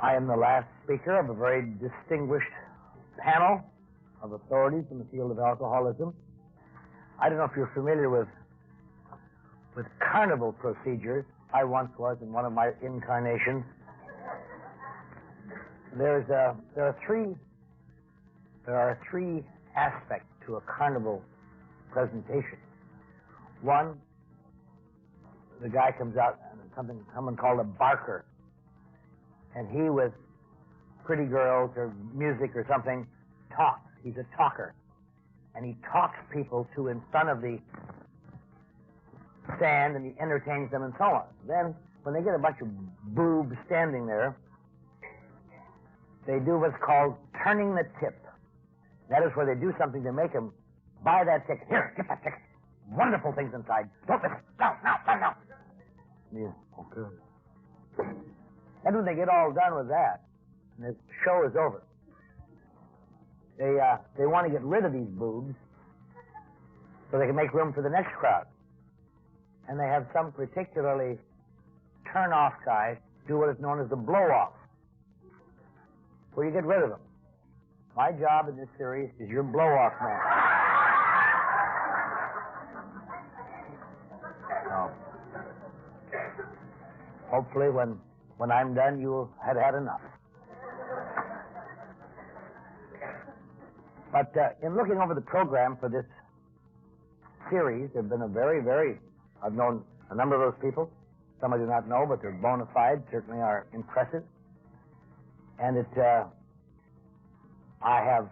I am the last speaker of a very distinguished panel of authorities in the field of alcoholism. I don't know if you're familiar with Carnival procedures. I once was in one of my incarnations. There are three aspects to a Carnival presentation. One, the guy comes out and someone called a barker, and he, with pretty girls or music or something, talks. He's a talker, and he talks people to in front of the stand, and he entertains them and so on. Then, when they get a bunch of boobs standing there, they do what's called turning the tip. That is where they do something to make them buy that ticket. Here, get that ticket. Wonderful things inside. Don't miss it. No. Yeah, okay. And when they get all done with that, and the show is over, they want to get rid of these boobs so they can make room for the next crowd. And they have some particularly turn-off guy do what is known as the blow-off, where you get rid of them. My job in this series is your blow-off man. So, hopefully when I'm done, you will have had enough. But in looking over the program for this series, there have been I've known a number of those people. Some I do not know, but they're bona fide, certainly are impressive. And I have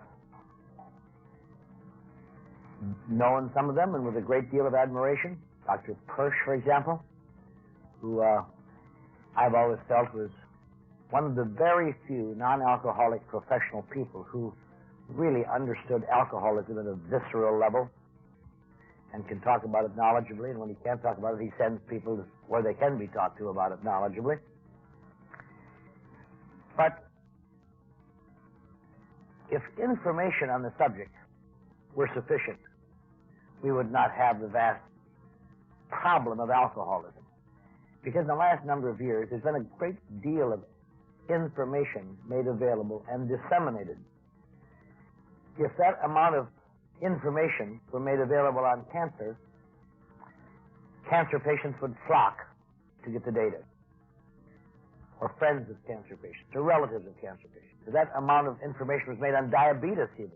known some of them, and with a great deal of admiration. Dr. Persh, for example, who I've always felt was one of the very few non-alcoholic professional people who really understood alcoholism at a visceral level and can talk about it knowledgeably, and when he can't talk about it, he sends people where they can be talked to about it knowledgeably. But if information on the subject were sufficient, we would not have the vast problem of alcoholism. Because in the last number of years, there's been a great deal of information made available and disseminated. If that amount of information were made available on cancer, cancer patients would flock to get the data, or friends of cancer patients, or relatives of cancer patients. If that amount of information was made on diabetes even,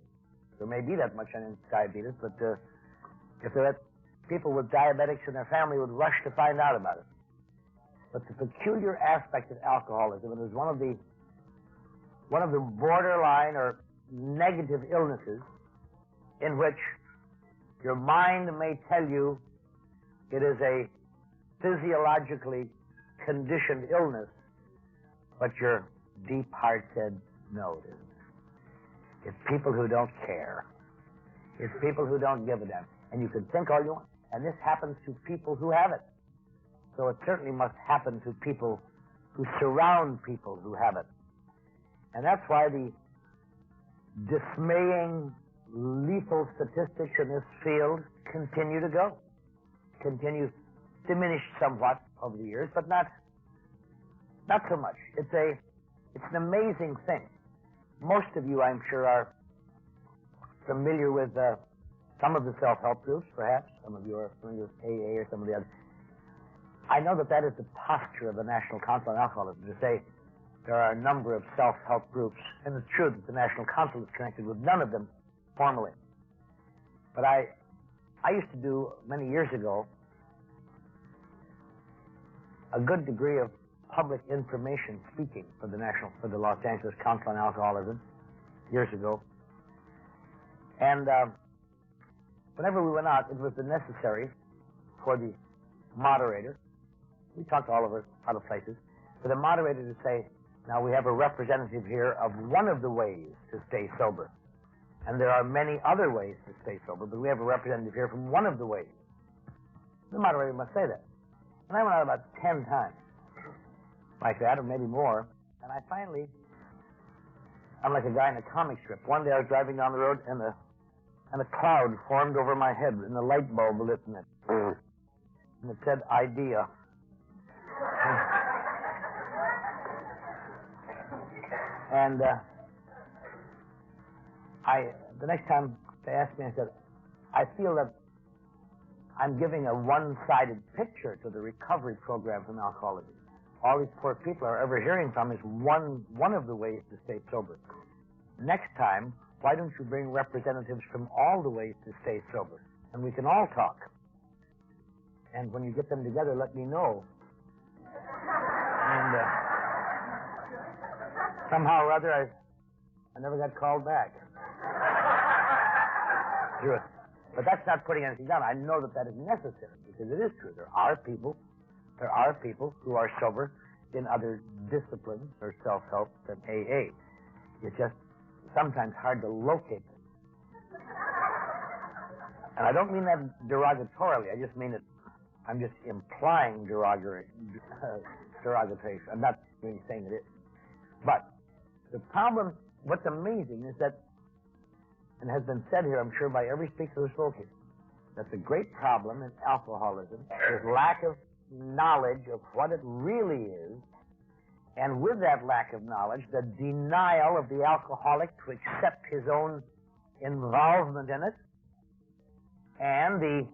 there may be that much on diabetes, but if there are people with diabetics in their family would rush to find out about it. But the peculiar aspect of alcoholism, and it is one of the borderline or negative illnesses in which your mind may tell you it is a physiologically conditioned illness, but your deep heart said, no, it isn't. It's people who don't care. It's people who don't give a damn. And you can think all you want. And this happens to people who have it. So it certainly must happen to people who surround people who have it. And that's why the dismaying, lethal statistics in this field continue to go. Continue diminished somewhat over the years, but not so much. It's an amazing thing. Most of you, I'm sure, are familiar with some of the self-help groups, perhaps. Some of you are familiar with AA or some of the others. I know that is the posture of the National Council on Alcoholism, to say there are a number of self-help groups, and it's true that the National Council is connected with none of them formally. But I used to do, many years ago, a good degree of public information speaking for the Los Angeles Council on Alcoholism years ago. And whenever we went out, it was necessary for the moderator, we talked all over other places, for the moderator to say, now we have a representative here of one of the ways to stay sober. And there are many other ways to stay sober, but we have a representative here from one of the ways. The moderator must say that. And I went out about 10 times like that, or maybe more, and I finally, I'm like a guy in a comic strip. One day I was driving down the road, and a cloud formed over my head, and a light bulb lit in it. And it said, idea. And the next time they asked me, I said, I feel that I'm giving a one-sided picture to the recovery program from alcoholism. All these poor people are ever hearing from is one of the ways to stay sober. Next time, why don't you bring representatives from all the ways to stay sober? And we can all talk. And when you get them together, let me know. And somehow or other, I never got called back. But that's not putting anything down. I know that is necessary, because it is true. There are people who are sober in other disciplines or self-help than AA. It's just sometimes hard to locate them. And I don't mean that derogatorily. I just mean it. I'm just implying derogatory. I'm not really saying it is. But the problem, what's amazing is that, and has been said here, I'm sure, by every speaker who spoke here, that the great problem in alcoholism is lack of knowledge of what it really is, and with that lack of knowledge, the denial of the alcoholic to accept his own involvement in it, and the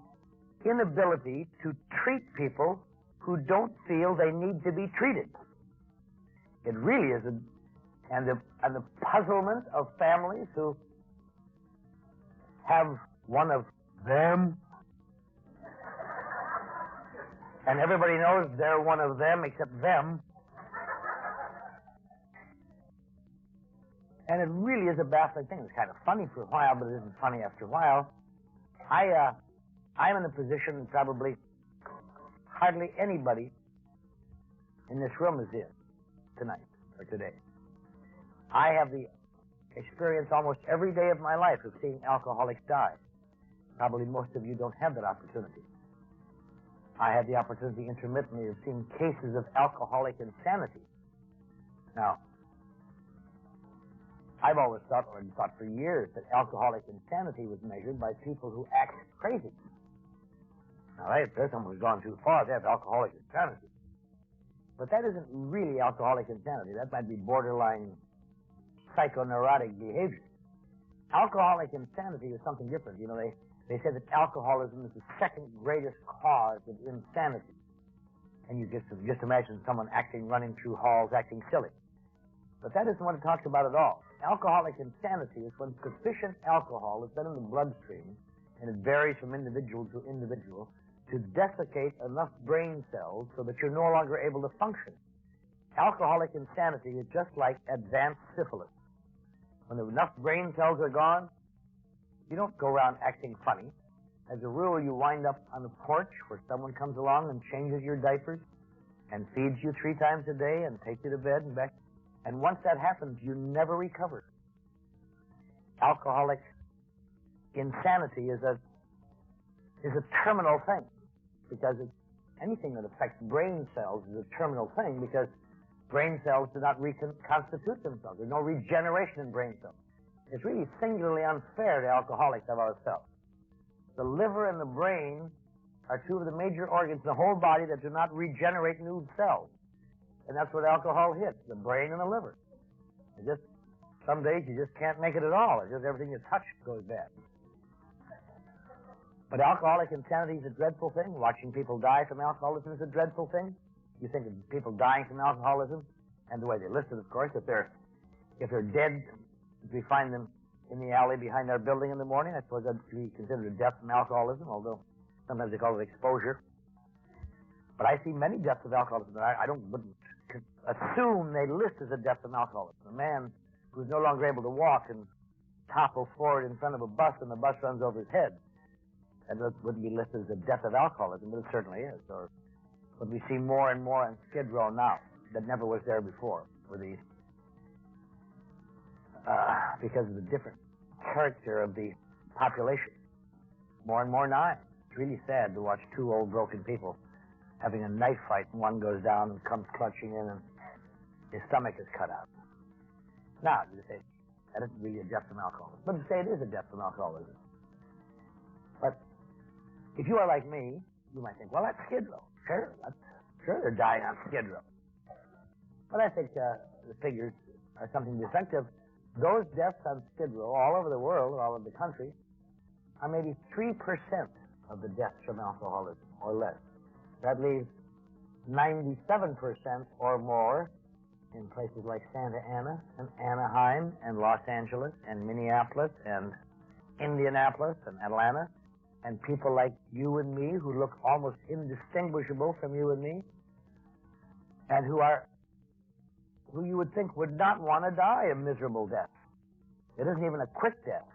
inability to treat people who don't feel they need to be treated. It really is, and the puzzlement of families who have one of them, and everybody knows they're one of them except them. And it really is a baffling thing. It's kind of funny for a while, but it isn't funny after a while. I'm in a position that probably hardly anybody in this room is in tonight or today. I have the experience almost every day of my life of seeing alcoholics die. Probably most of you don't have that opportunity. I had the opportunity intermittently of seeing cases of alcoholic insanity. Now, I've always thought, or thought for years, that alcoholic insanity was measured by people who act crazy. Now, if there's someone who's gone too far, they have alcoholic insanity. But that isn't really alcoholic insanity. That might be borderline psychoneurotic behavior. Alcoholic insanity is something different. You know, they say that alcoholism is the second greatest cause of insanity. And you just imagine someone running through halls, acting silly. But that isn't what it talks about at all. Alcoholic insanity is when sufficient alcohol has been in the bloodstream, and it varies from individual to individual, to desiccate enough brain cells so that you're no longer able to function. Alcoholic insanity is just like advanced syphilis. When enough brain cells are gone, you don't go around acting funny. As a rule, you wind up on the porch where someone comes along and changes your diapers and feeds you 3 times a day and takes you to bed and back. And once that happens, you never recover. Alcoholic insanity is a terminal thing, because anything that affects brain cells is a terminal thing, because brain cells do not reconstitute themselves. There's no regeneration in brain cells. It's really singularly unfair to alcoholics, I've always felt. The liver and the brain are 2 of the major organs in the whole body that do not regenerate new cells. And that's what alcohol hits, the brain and the liver. Some days you just can't make it at all. It's just everything you touch goes bad. But alcoholic insanity is a dreadful thing. Watching people die from alcoholism is a dreadful thing. You think of people dying from alcoholism, and the way they list it, of course, if they're dead, if we find them in the alley behind our building in the morning, I suppose that'd be considered a death from alcoholism, although sometimes they call it exposure. But I see many deaths of alcoholism that I wouldn't assume they list as a death from alcoholism. A man who's no longer able to walk and topples forward in front of a bus and the bus runs over his head. And that wouldn't be listed as a death of alcoholism, but it certainly is. Or what we see more and more on Skid Row now that never was there before, with these, because of the different character of the population. More and more knives. It's really sad to watch 2 old broken people having a knife fight, and one goes down and comes clutching in, and his stomach is cut out. Now, you say, that isn't really a death from alcoholism. But to say it is a death from alcoholism. But if you are like me, you might think, well, that's Skid Row. Sure, they're dying on Skid Row. But I think the figures or something defective, those deaths on Skid Row all over the world, all over the country, are maybe 3% of the deaths from alcoholism or less. That leaves 97% or more in places like Santa Ana and Anaheim and Los Angeles and Minneapolis and Indianapolis and Atlanta, and people like you and me who look almost indistinguishable from you and me, and who you would think would not want to die a miserable death. It isn't even a quick death.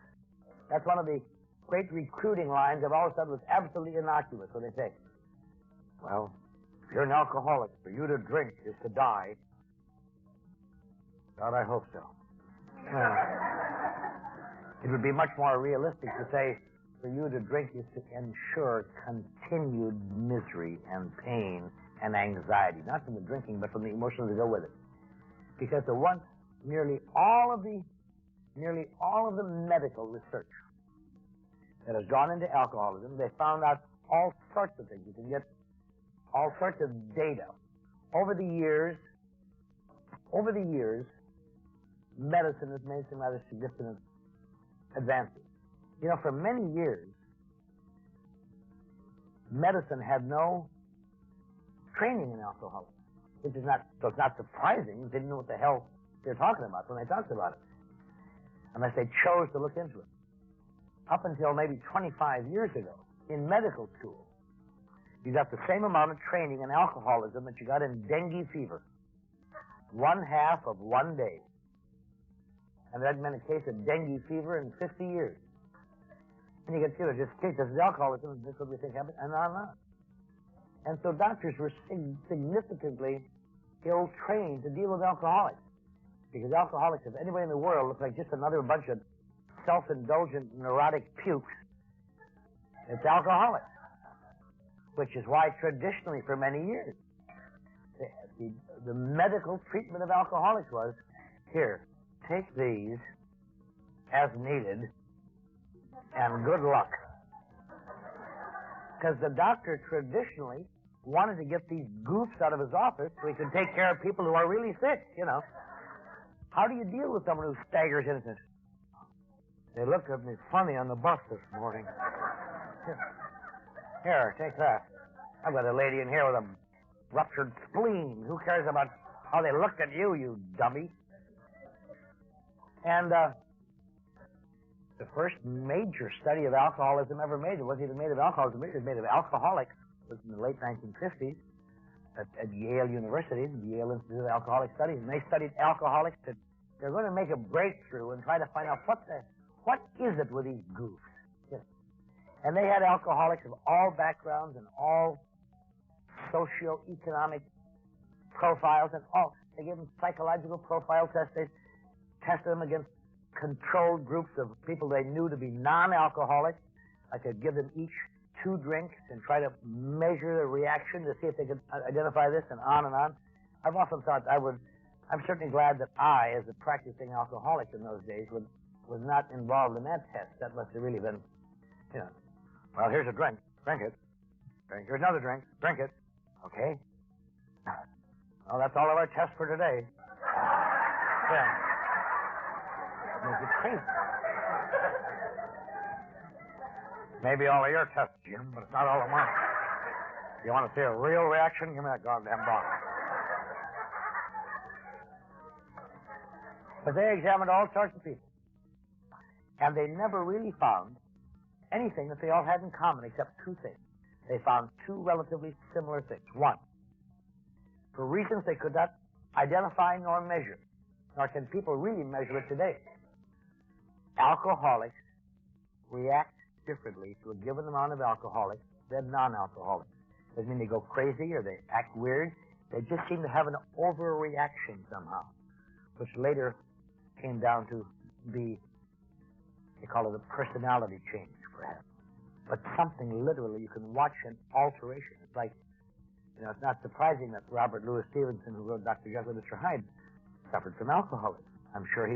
That's one of the great recruiting lines I've always thought was absolutely innocuous when they say, well, if you're an alcoholic, for you to drink is to die. God, I hope so. It would be much more realistic to say, for you to drink is to ensure continued misery and pain and anxiety, not from the drinking, but from the emotions that go with it. Because nearly all of the medical research that has gone into alcoholism, they found out all sorts of things. You can get all sorts of data. Over the years, medicine has made some rather significant advances. You know, for many years, medicine had no training in alcoholism, which is not, so it's not surprising. They didn't know what the hell they're talking about when they talked about it, unless they chose to look into it. Up until maybe 25 years ago, in medical school, you got the same amount of training in alcoholism that you got in dengue fever. 1/2 of 1 day. And there hadn't been a case of dengue fever in 50 years. And you get, just this is alcoholism, this is what we think happened, and on and on. And so doctors were significantly ill-trained to deal with alcoholics. Because alcoholics, if anybody in the world, looks like just another bunch of self-indulgent, neurotic pukes, it's alcoholics. Which is why traditionally for many years, the medical treatment of alcoholics was, here, take these as needed, and good luck. Because the doctor traditionally wanted to get these goofs out of his office so he could take care of people who are really sick, you know. How do you deal with someone who staggers in and says, they looked at me funny on the bus this morning. Here, take that. I've got a lady in here with a ruptured spleen. Who cares about how they looked at you, you dummy? And the first major study of alcoholism ever made, it wasn't even made of alcoholism, it was made of alcoholics. It was in the late 1950s at Yale University, the Yale Institute of Alcoholic Studies, and they studied alcoholics. They're going to make a breakthrough and try to find out what is it with these goofs. You know? And they had alcoholics of all backgrounds and all socioeconomic profiles and all. They gave them psychological profile tests. They tested them against controlled groups of people they knew to be non-alcoholics. I could give them each 2 drinks and try to measure the reaction to see if they could identify this, and on and on. I've often thought I'm certainly glad that I, as a practicing alcoholic in those days, was not involved in that test. That must have really been, you know, well, here's a drink. Drink it. Here's another drink. Drink it. Okay. Well, that's all of our tests for today. Yeah. Makes it crazy. Maybe all of your tests, Jim, but it's not all of mine. You want to see a real reaction? Give me that goddamn bottle. But they examined all sorts of people. And they never really found anything that they all had in common except 2 things. They found 2 relatively similar things. One, for reasons they could not identify nor measure, nor can people really measure it today, alcoholics react differently to a given amount of alcoholics than non-alcoholics. Doesn't mean they go crazy or they act weird. They just seem to have an overreaction somehow, which later came down to be, they call it a personality change, perhaps. But something literally, you can watch an alteration. It's like, you know, it's not surprising that Robert Louis Stevenson, who wrote Dr. Jekyll and Mr. Hyde, suffered from alcoholism. I'm sure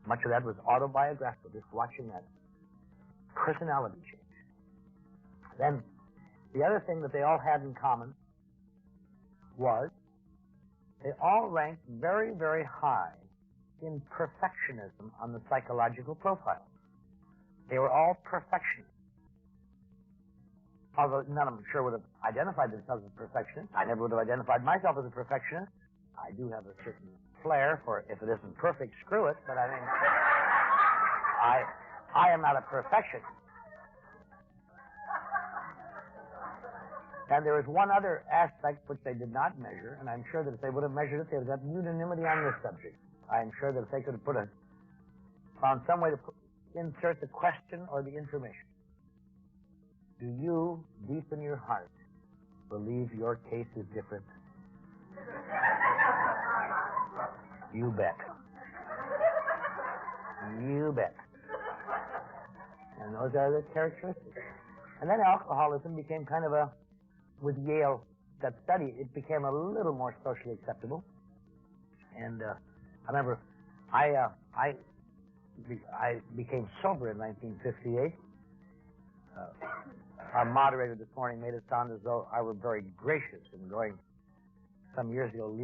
much of that was autobiographical, just watching that personality change. Then, the other thing that they all had in common was they all ranked very, very high in perfectionism on the psychological profile. They were all perfectionists. Although none of them sure would have identified themselves as perfectionists. I never would have identified myself as a perfectionist. I do have a certain flair for if it isn't perfect, screw it, but I mean, I am not a perfectionist. And there was one other aspect which they did not measure, and I'm sure that if they would have measured it, they would have got unanimity on this subject. I am sure that if they could have found some way to insert the question or the information. Do you, deep in your heart, believe your case is different? You bet. You bet. And those are the characteristics. And then alcoholism became kind of a, with Yale, that study, it became a little more socially acceptable. And I remember I became sober in 1958. Our moderator this morning made it sound as though I were very gracious in going some years ago,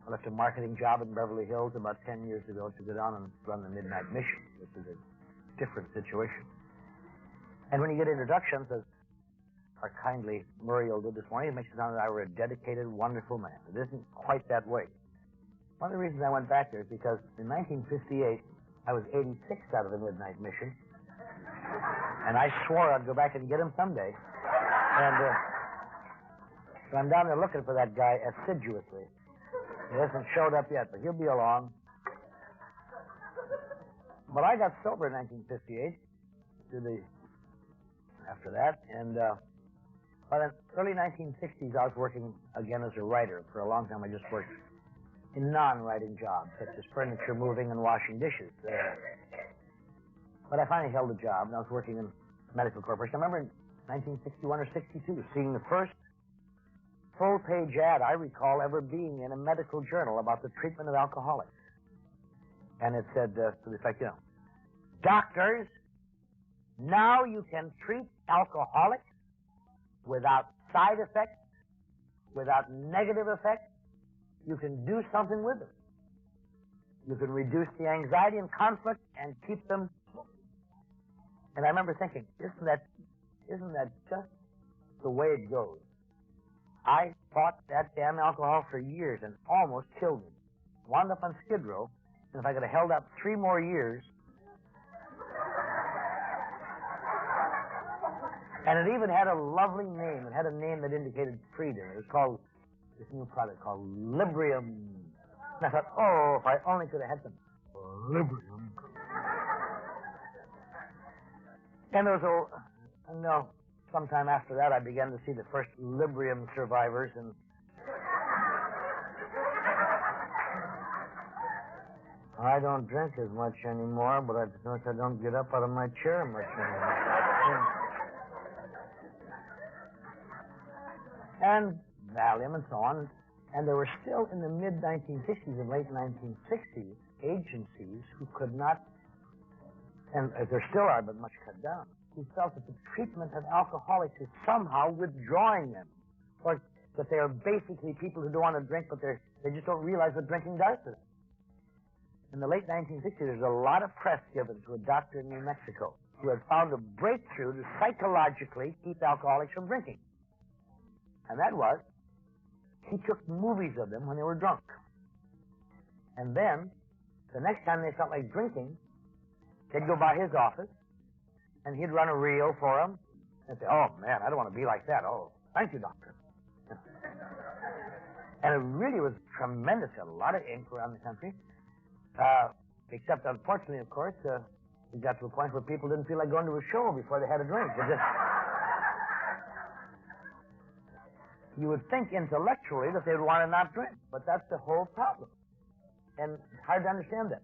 I left a marketing job in Beverly Hills about 10 years ago to go down and run the Midnight Mission, which is a different situation. And when you get introductions, as our kindly Muriel did this morning, it makes it sound that I were a dedicated, wonderful man. It isn't quite that way. One of the reasons I went back there is because in 1958, I was 86 out of the Midnight Mission, and I swore I'd go back and get him someday. And so I'm down there looking for that guy assiduously. He hasn't showed up yet, but he'll be along. But I got sober in 1958, after that, and by the early 1960s, I was working again as a writer. For a long time, I just worked in non-writing jobs, such as furniture moving and washing dishes. But I finally held a job, and I was working in a medical corporation. I remember in 1961 or 62, seeing the first full-page ad I recall ever being in a medical journal about the treatment of alcoholics. And it said, to the effect, doctors, now you can treat alcoholics without side effects, without negative effects. You can do something with them. You can reduce the anxiety and conflict and keep them. And I remember thinking, isn't that just the way it goes? I fought that damn alcohol for years and almost killed me. Wound up on Skid Row, and if I could have held up 3 more years. And it even had a lovely name. It had a name that indicated freedom. It was called, this new product called Librium. And I thought, oh, if I only could have had some Librium. And there was sometime after that, I began to see the first Librium survivors, and I don't drink as much anymore, but I notice I don't get up out of my chair much anymore. And Valium and so on. And there were still in the mid-1960s and late 1960s agencies who could not, and there still are, but much cut down, who felt that the treatment of alcoholics is somehow withdrawing them, or that they are basically people who don't want to drink, but they just don't realize what drinking does to them. In the late 1960s, there's a lot of press given to a doctor in New Mexico who had found a breakthrough to psychologically keep alcoholics from drinking. And that was, he took movies of them when they were drunk. And then, the next time they felt like drinking, they'd go by his office, and he'd run a reel for them, and say, oh, man, I don't want to be like that. Oh, thank you, doctor. And it really was tremendous. A lot of ink around the country. Except, unfortunately, of course, it got to a point where people didn't feel like going to a show before they had a drink. You would think intellectually that they would want to not drink, but that's the whole problem. And it's hard to understand that.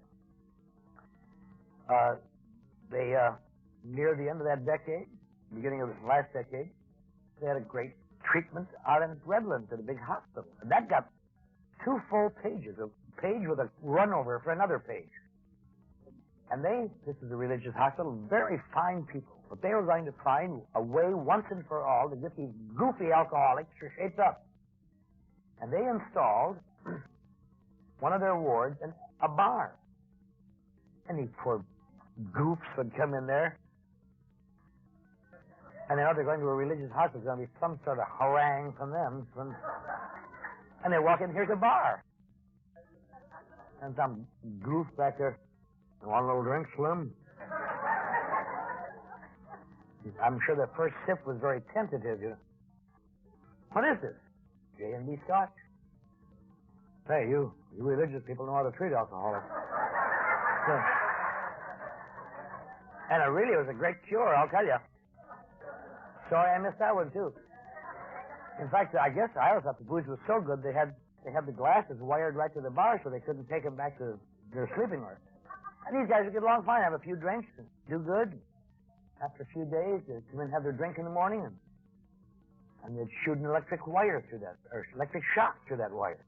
Near the end of that decade, beginning of the last decade, they had a great treatment out in Redlands at a big hospital. And that got 2 full pages, a page with a runover for another page. And this is a religious hospital, very fine people. But they were going to find a way once and for all to get these goofy alcoholics shaped up. And they installed one of their wards, a bar. And these poor goofs would come in there. And they know they're going to a religious hospital. There's going to be some sort of harangue from them. And they walk in, here's a bar. And some goof back there, want a little drink, Slim? I'm sure the first sip was very tentative. You know. What is this? J&B Scotch. Hey, you religious people know how to treat alcoholics. So, and it really was a great cure, I'll tell you. Sorry I missed that one, too. In fact, I guess I always thought the booze was so good they had the glasses wired right to the bar so they couldn't take them back to their sleeping room. And these guys would get along fine, have a few drinks, and do good. After a few days, they'd come in and have their drink in the morning, and they'd shoot an electric wire through that, or electric shock through that wire.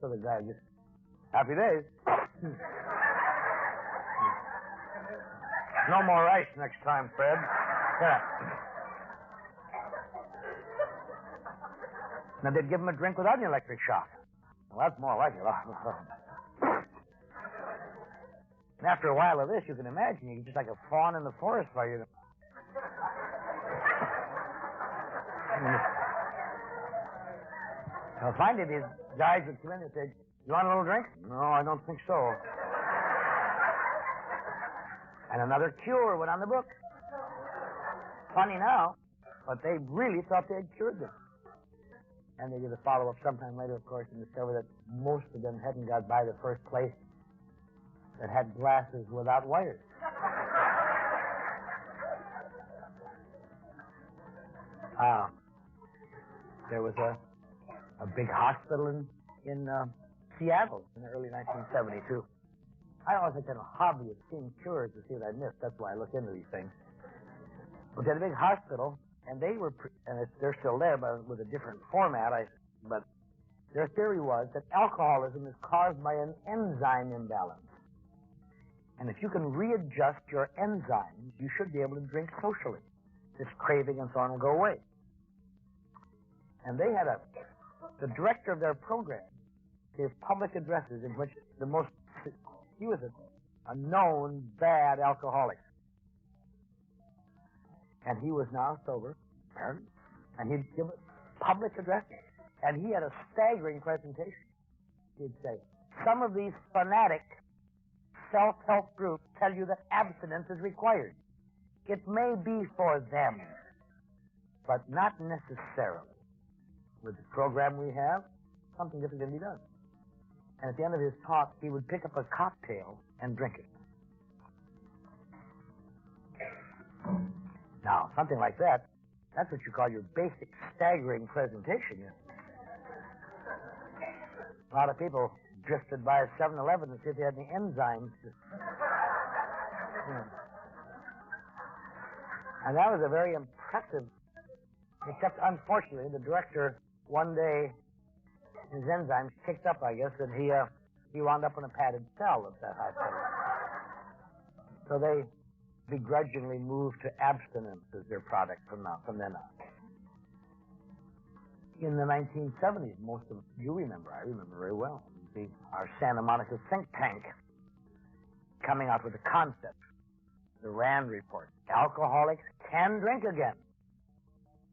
So the guy just, happy days. No more ice next time, Fred. Yeah. Now, they'd give him a drink without an electric shock. Well, that's more like it. And after a while of this, you can imagine, you're just like a fawn in the forest fire. Now, finally, these guys would come in and say, you want a little drink? No, I don't think so. And another cure went on the book. Funny now, but they really thought they had cured them. And they did a follow-up sometime later, of course, and discovered that most of them hadn't got by the first place that had glasses without wires. There was a big hospital in Seattle in the early 1972. I always had a hobby of seeing cures to see what I missed. That's why I look into these things. But they had a big hospital, and they were, they're still there, but with a different format. But their theory was that alcoholism is caused by an enzyme imbalance. And if you can readjust your enzymes, you should be able to drink socially. This craving and so on will go away. And they had the director of their program gave public addresses in which he was a known bad alcoholic. And he was now sober, apparently. And he'd give public addresses. And he had a staggering presentation. He'd say, some of these fanatic self-help groups tell you that abstinence is required. It may be for them, but not necessarily. With the program we have, something different can be done. And at the end of his talk, he would pick up a cocktail and drink it. Now, something like that, that's what you call your basic staggering presentation. A lot of people drifted by a 7-Eleven to see if they had any enzymes. And that was a very impressive, except unfortunately, the director one day, his enzymes kicked up, I guess, and he wound up in a padded cell at that hospital. So they begrudgingly moved to abstinence as their product from then on. In the 1970s, most of you remember, I remember very well, our Santa Monica think tank coming out with a concept, the RAND report. Alcoholics can drink again.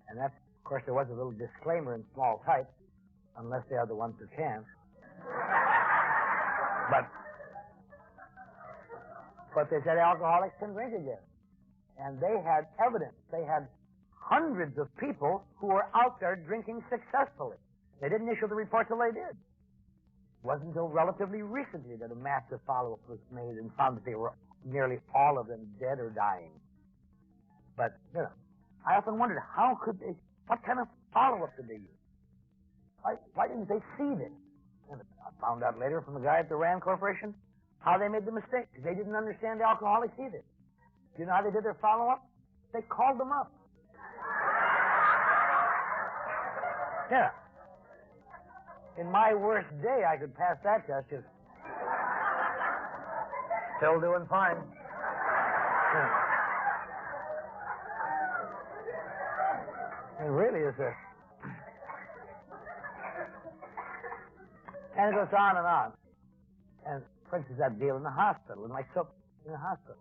And that's, of course, there was a little disclaimer in small type, unless they are the ones who can't. But they said alcoholics can drink again. And they had evidence. They had hundreds of people who were out there drinking successfully. They didn't issue the report till they did. It wasn't until relatively recently that a massive follow-up was made and found that they were nearly all of them dead or dying. But, I often wondered, what kind of follow-up did they use? Why didn't they see this? And I found out later from the guy at the RAND Corporation how they made the mistake. They didn't understand alcoholics either. Do you know how they did their follow-up? They called them up. Yeah. In my worst day, I could pass that test. Just still doing fine. Yeah. It really is and it goes on and on. And for instance, that deal in the hospital, with my soap in the hospital.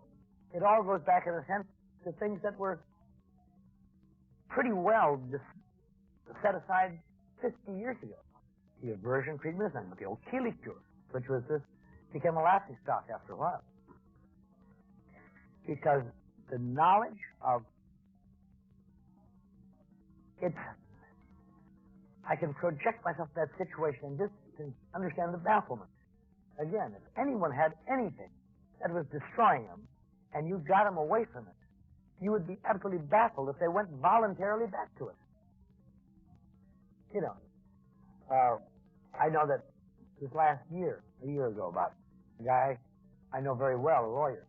It all goes back, in a sense, to things that were pretty well set aside 50 years ago. The aversion treatment and the old Keeley cure, which was this, became a laughing stock after a while. Because the knowledge of it's, I can project myself in that situation and just can understand the bafflement. Again, if anyone had anything that was destroying them, and you got them away from it, you would be absolutely baffled if they went voluntarily back to it. You know, I know that this last year, a year ago about, a guy I know very well, a lawyer,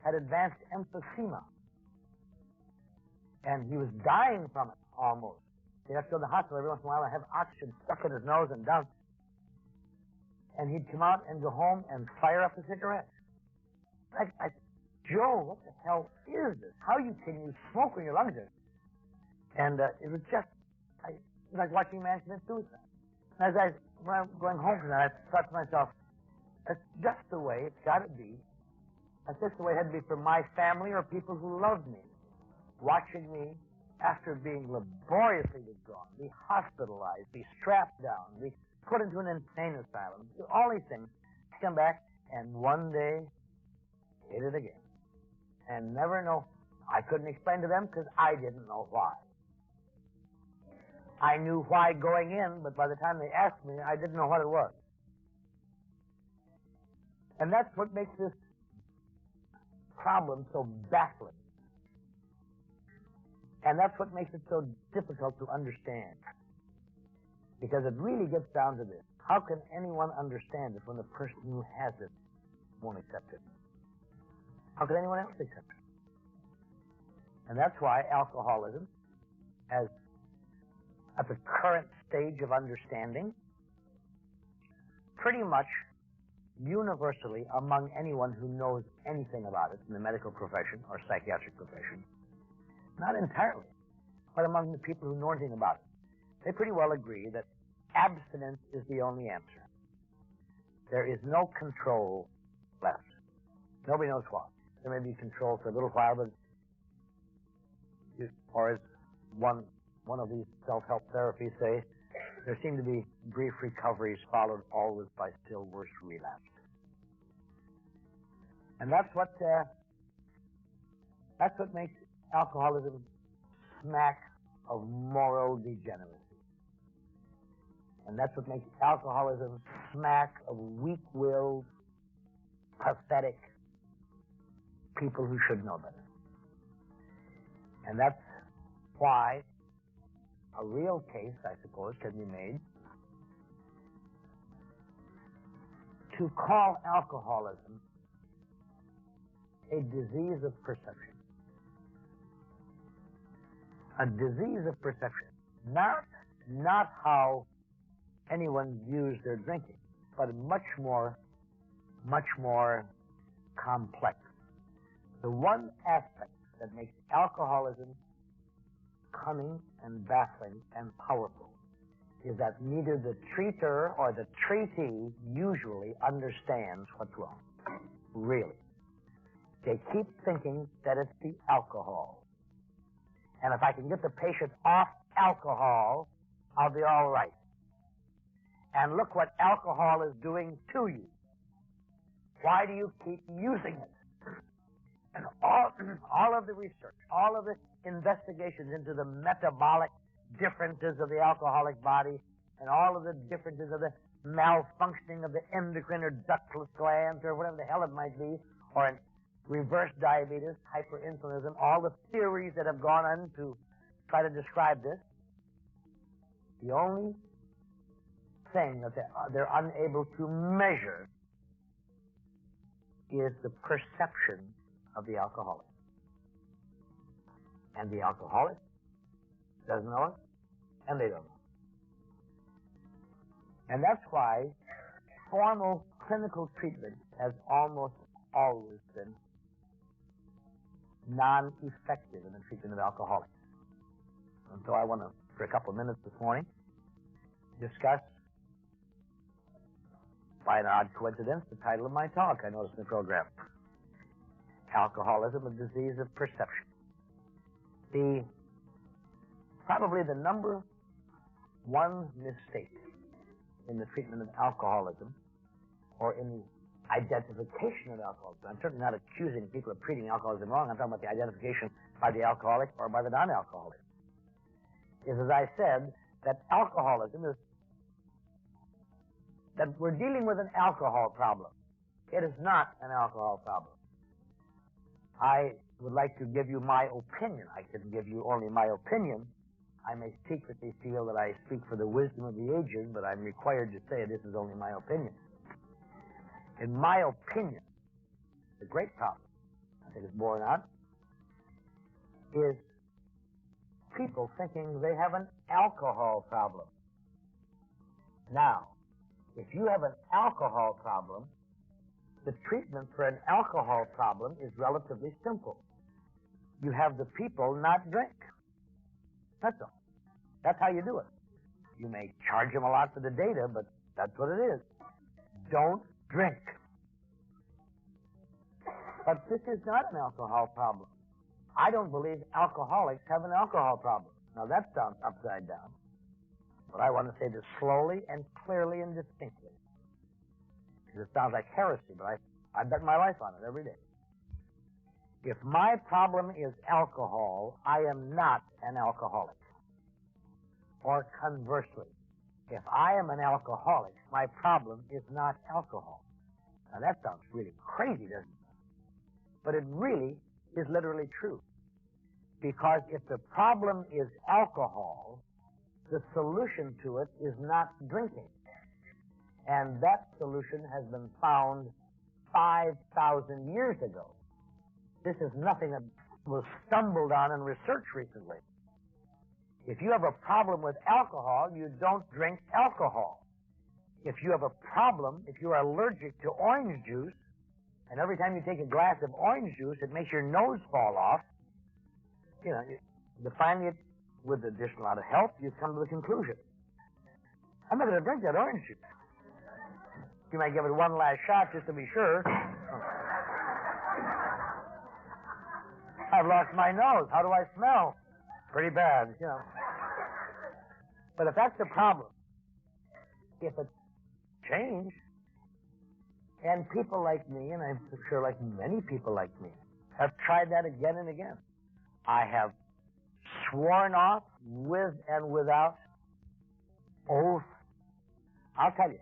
had advanced emphysema. And he was dying from it, almost. He'd have to go to the hospital every once in a while and have oxygen stuck in his nose and down. And he'd come out and go home and fire up a cigarette. Joe, what the hell is this? How can you smoke when your lungs are? And it was just, it was like watching a man commit suicide. And when I was going home from that, I thought to myself, that's just the way it's got to be. That's just the way it had to be for my family or people who loved me. Watching me, after being laboriously withdrawn, be hospitalized, be strapped down, be put into an insane asylum, all these things, come back, and one day, hit it again. And never know. I couldn't explain to them because I didn't know why. I knew why going in, but by the time they asked me, I didn't know what it was. And that's what makes this problem so baffling. And that's what makes it so difficult to understand. Because it really gets down to this. How can anyone understand it when the person who has it won't accept it? How can anyone else accept it? And that's why alcoholism, as at the current stage of understanding, pretty much universally among anyone who knows anything about it in the medical profession or psychiatric profession, not entirely, but among the people who know anything about it, they pretty well agree that abstinence is the only answer. There is no control left. Nobody knows what. There may be control for a little while, but or as one of these self-help therapies say, there seem to be brief recoveries followed always by still worse relapse. And that's what makes alcoholism smack of moral degeneracy. And that's what makes alcoholism smack of weak-willed, pathetic people who should know better. And that's why a real case, I suppose, can be made to call alcoholism a disease of perception. A disease of perception. Not how anyone views their drinking, but much more complex. The one aspect that makes alcoholism cunning and baffling and powerful is that neither the treater or the treatee usually understands what's wrong. Really. They keep thinking that it's the alcohol. And if I can get the patient off alcohol, I'll be all right. And look what alcohol is doing to you. Why do you keep using it? And all of the research, all of the investigations into the metabolic differences of the alcoholic body and all of the differences of the malfunctioning of the endocrine or ductless glands or whatever the hell it might be, or in reverse diabetes, hyperinsulinism, all the theories that have gone on to try to describe this, the only thing that they're unable to measure is the perception of the alcoholic. And the alcoholic doesn't know it, and they don't know. And that's why formal clinical treatment has almost always been non-effective in the treatment of alcoholics. And so I want to, for a couple of minutes this morning, discuss by an odd coincidence, the title of my talk, I noticed in the program. Alcoholism, a disease of perception. Probably the number one mistake in the treatment of alcoholism, or in the identification of alcoholism. I'm certainly not accusing people of treating alcoholism wrong. I'm talking about the identification by the alcoholic or by the non-alcoholic. Is, as I said, that alcoholism is that we're dealing with an alcohol problem. It is not an alcohol problem. I would like to give you my opinion. I can give you only my opinion. I may secretly feel that I speak for the wisdom of the ages, but I'm required to say this is only my opinion. In my opinion, the great problem, I think it's borne out, is people thinking they have an alcohol problem. Now, if you have an alcohol problem, the treatment for an alcohol problem is relatively simple. You have the people not drink. That's all. That's how you do it. You may charge them a lot for the data, but that's what it is. Don't drink. But this is not an alcohol problem. I don't believe alcoholics have an alcohol problem. Now that sounds upside down. But I want to say this slowly and clearly and distinctly. Because it sounds like heresy, but I bet my life on it every day. If my problem is alcohol, I am not an alcoholic. Or conversely, if I am an alcoholic, my problem is not alcohol. Now that sounds really crazy, doesn't it? But it really is literally true. Because if the problem is alcohol, the solution to it is not drinking. And that solution has been found 5,000 years ago. This is nothing that was stumbled on in research recently. If you have a problem with alcohol, you don't drink alcohol. If you have a problem, if you're allergic to orange juice, and every time you take a glass of orange juice, it makes your nose fall off, you know, defining it with the additional amount of help, you come to the conclusion, I'm not going to drink that orange juice. You might give it one last shot just to be sure. I've lost my nose. How do I smell? Pretty bad, you know. But if that's the problem, if it's changed, and people like me, and I'm sure like many people like me, have tried that again and again. I have sworn off with and without oath. I'll tell you,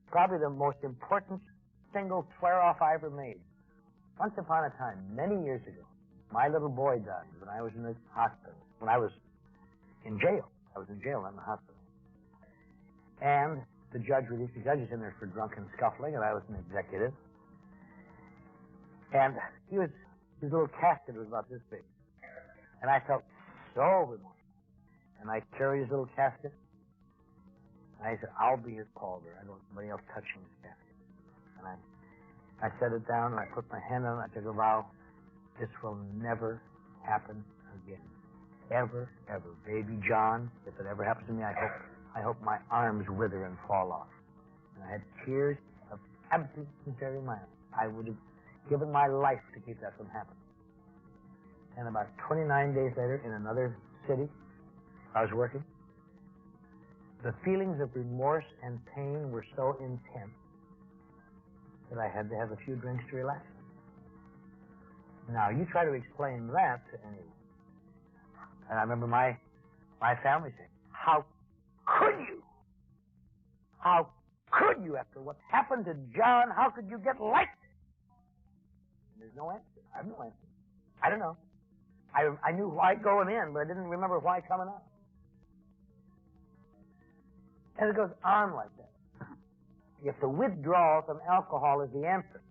probably the most important single swear-off I ever made. Once upon a time, many years ago, my little boy died when I was in the hospital. When I was in jail. I was in jail, not in the hospital. And the judge released the judges in there for drunken scuffling, and I was an executive. And his little casket was about this big. And I felt so remorseful. And I carried his little casket. And I said, I'll be his pallbearer. I don't want somebody else touching his casket. And I set it down, and I put my hand on it, and I took a vow. This will never happen again. Ever, ever. Baby John, if it ever happens to me, I hope my arms wither and fall off. And I had tears of absolute sincerity in my eyes. I would have given my life to keep that from happening. And about 29 days later, in another city, I was working. The feelings of remorse and pain were so intense that I had to have a few drinks to relax. Now, you try to explain that to anyone. And I remember my family saying, how could you? How could you, after what happened to John, how could you get light? There's no answer. I have no answer. I don't know. I knew why going in, but I didn't remember why coming out. And it goes on like that. If the withdrawal from alcohol is the answer,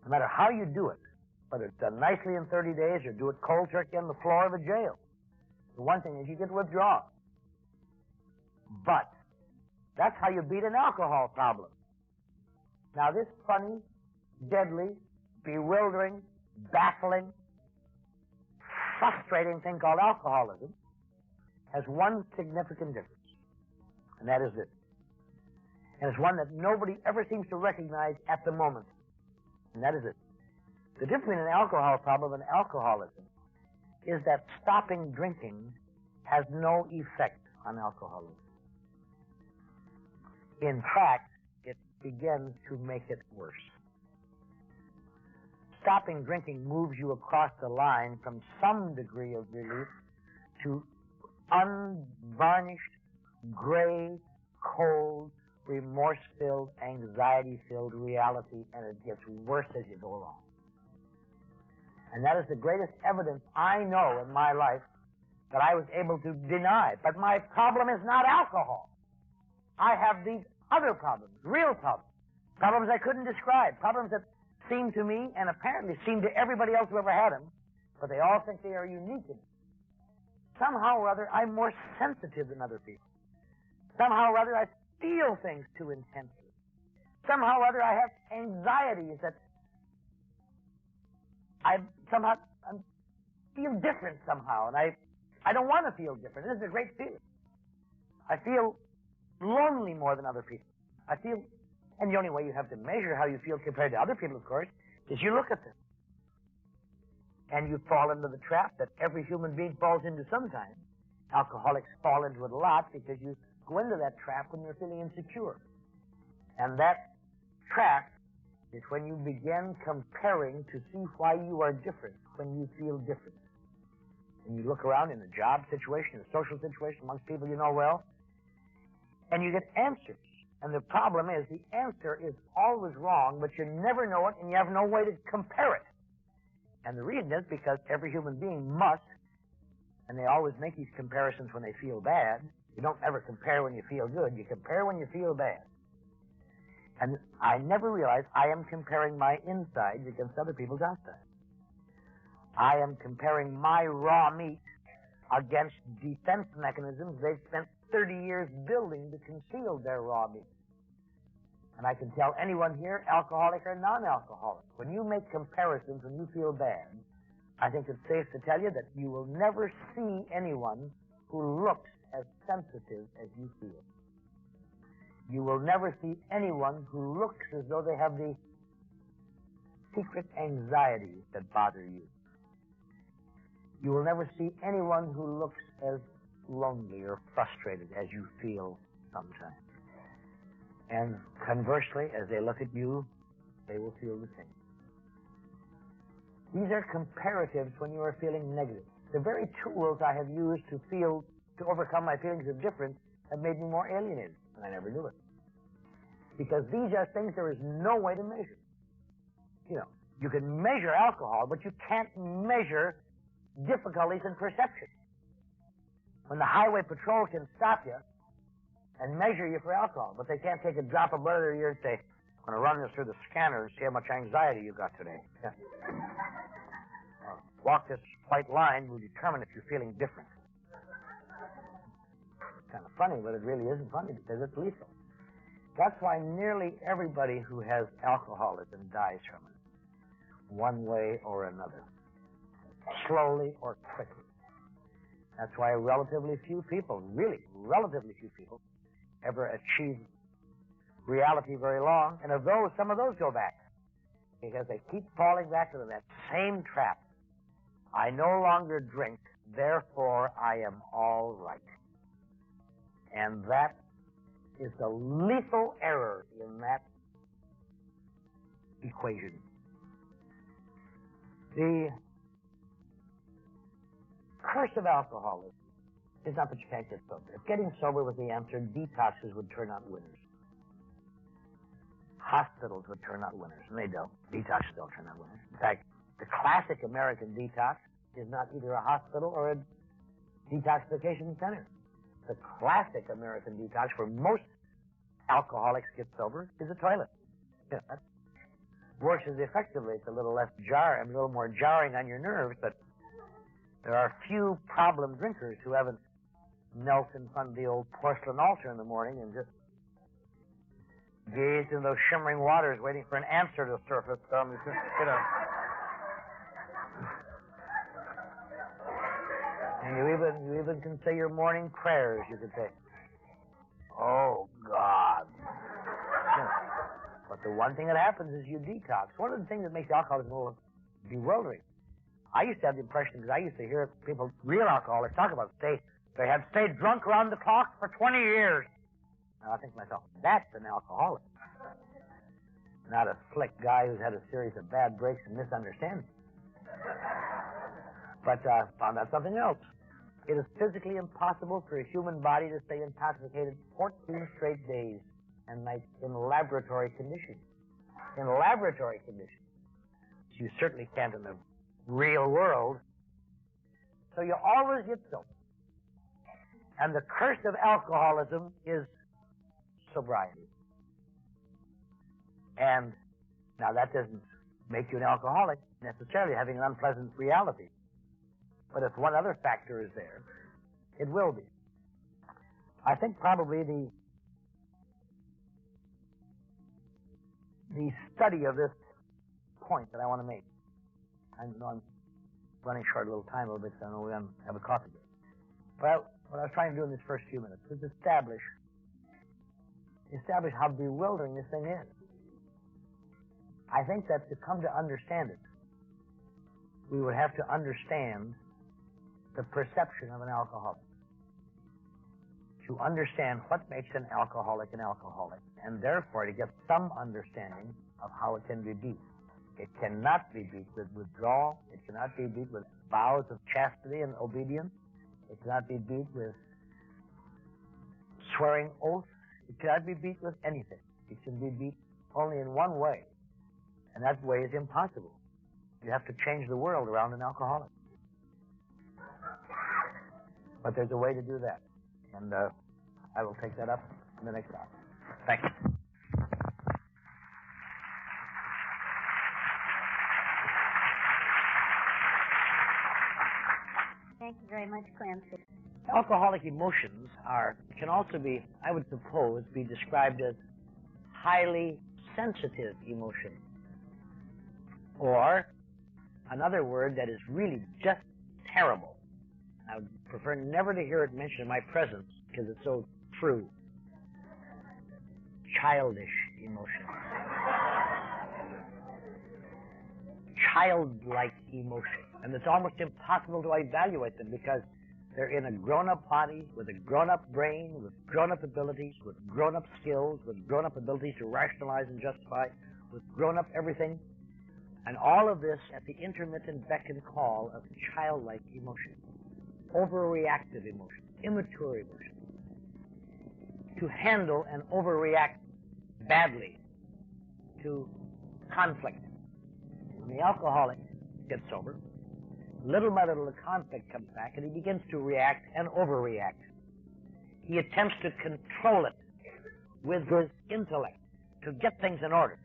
no matter how you do it, whether it's done nicely in 30 days or do it cold turkey on the floor of a jail, the one thing is you get withdrawal. But that's how you beat an alcohol problem. Now this funny, deadly, bewildering, baffling, frustrating thing called alcoholism has one significant difference, and that is this. And it's one that nobody ever seems to recognize at the moment. And that is it. The difference between an alcohol problem and alcoholism is that stopping drinking has no effect on alcoholism. In fact, it begins to make it worse. Stopping drinking moves you across the line from some degree of relief to unvarnished, gray, cold, remorse-filled, anxiety-filled reality, and it gets worse as you go along. And that is the greatest evidence I know in my life that I was able to deny. But my problem is not alcohol. I have these other problems, real problems, problems I couldn't describe, problems that seem to me and apparently seem to everybody else who ever had them, but they all think they are unique. Somehow or other, I'm more sensitive than other people. Somehow or other, I feel things too intensely. Somehow or other, I have anxieties that I feel different somehow, and I don't want to feel different. This is a great feeling. I feel lonely more than other people. I feel, and the only way you have to measure how you feel compared to other people, of course, is you look at them. And you fall into the trap that every human being falls into sometimes. Alcoholics fall into it a lot because you go into that trap when you're feeling insecure. And that trap is when you begin comparing to see why you are different when you feel different. And you look around in a job situation, a social situation, amongst people you know well, and you get answers. And the problem is the answer is always wrong, but you never know it, and you have no way to compare it. And the reason is because every human being must, and they always make these comparisons when they feel bad. You don't ever compare when you feel good. You compare when you feel bad. And I never realized I am comparing my insides against other people's outsides. I am comparing my raw meat against defense mechanisms they've spent 30 years building to conceal their raw meat. And I can tell anyone here, alcoholic or non-alcoholic, when you make comparisons when you feel bad, I think it's safe to tell you that you will never see anyone who looks as sensitive as you feel. You will never see anyone who looks as though they have the secret anxieties that bother you. You will never see anyone who looks as lonely or frustrated as you feel sometimes. And conversely, as they look at you, they will feel the same. These are comparatives when you are feeling negative. The very tools I have used to overcome my feelings of difference have made me more alienated, and I never knew it. Because these are things there is no way to measure. You know, you can measure alcohol, but you can't measure difficulties in perception. When the highway patrol can stop you and measure you for alcohol, but they can't take a drop of blood out of you and say, I'm going to run this through the scanner and see how much anxiety you got today. Yeah. Walk this white line will determine if you're feeling different. It's kind of funny, but it really isn't funny because it's lethal. That's why nearly everybody who has alcoholism dies from it, one way or another, slowly or quickly. That's why relatively few people, really relatively few people, ever achieve reality very long. And of those, some of those go back because they keep falling back into that same trap. I no longer drink, therefore I am all right. And that is the lethal error in that equation. The curse of alcoholism is not that you can't get sober. If getting sober was the answer, detoxes would turn out winners. Hospitals would turn out winners, and they don't. Detoxes don't turn out winners. In fact, the classic American detox is not either a hospital or a detoxification center. The classic American detox for most alcoholics get sober is a toilet. Yeah, that works as effectively. It's a little less jarring, a little more jarring on your nerves, but there are few problem drinkers who haven't knelt in front of the old porcelain altar in the morning and just gazed in those shimmering waters waiting for an answer to surface. And you even can say your morning prayers. You could say, "Oh God, But the one thing that happens is you detox. One of the things that makes alcoholism a little bewildering, I used to have the impression, because I used to hear people, real alcoholics, talk about they had stayed drunk around the clock for 20 years. And I think to myself, that's an alcoholic. Not a slick guy who's had a series of bad breaks and misunderstandings. But found out something else. It is physically impossible for a human body to stay intoxicated 14 straight days and nights in laboratory conditions. In laboratory conditions. You certainly can't in the real world. So you always get sober. And the curse of alcoholism is sobriety. And now that doesn't make you an alcoholic, necessarily having an unpleasant reality. But if one other factor is there, it will be. I think probably the study of this point that I want to make. I know I'm running short a little time a little bit, so I know we're going to have a coffee break. Well, what I was trying to do in these first few minutes was establish how bewildering this thing is. I think that to come to understand it, we would have to understand the perception of an alcoholic. To understand what makes an alcoholic, and therefore to get some understanding of how it can be beat. It cannot be beat with withdrawal. It cannot be beat with vows of chastity and obedience. It cannot be beat with swearing oaths. It cannot be beat with anything. It can be beat only in one way, and that way is impossible. You have to change the world around an alcoholic. But there's a way to do that, and I will take that up in the next hour. Thank you. Thank you very much, Clancy. Alcoholic emotions can also be, I would suppose, be described as highly sensitive emotions. Or another word that is really just terrible. I would prefer never to hear it mentioned in my presence because it's so true. Childish emotions. Childlike emotions. And it's almost impossible to evaluate them because they're in a grown-up body, with a grown-up brain, with grown-up abilities, with grown-up skills, with grown-up abilities to rationalize and justify, with grown-up everything. And all of this at the intermittent beck and call of childlike emotions, overreactive emotions, immature emotions. To handle and overreact badly to conflict. When the alcoholic gets sober, little by little the conflict comes back and he begins to react and overreact. He attempts to control it with his intellect, to get things in order.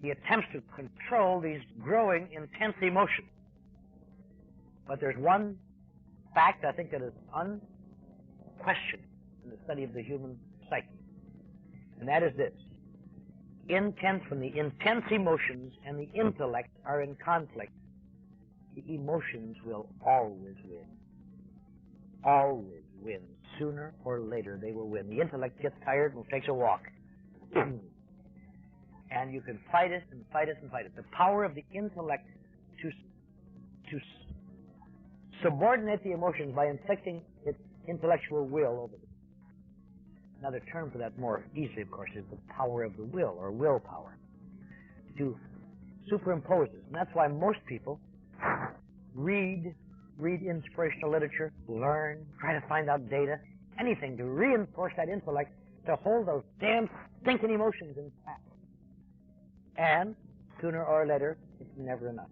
He attempts to control these growing, intense emotions. But there's one fact I think that is unquestioned in the study of the human psyche, and that is this. When the intense emotions and the intellect are in conflict, the emotions will always win. Always win. Sooner or later they will win. The intellect gets tired and takes a walk. And you can fight it and fight it and fight it. The power of the intellect to subordinate the emotions by inflicting its intellectual will over them. Another term for that more easily, of course, is the power of the will, or willpower. To superimpose this. And that's why most people read inspirational literature, learn, try to find out data, anything to reinforce that intellect, to hold those damn stinking emotions in check. And sooner or later, it's never enough.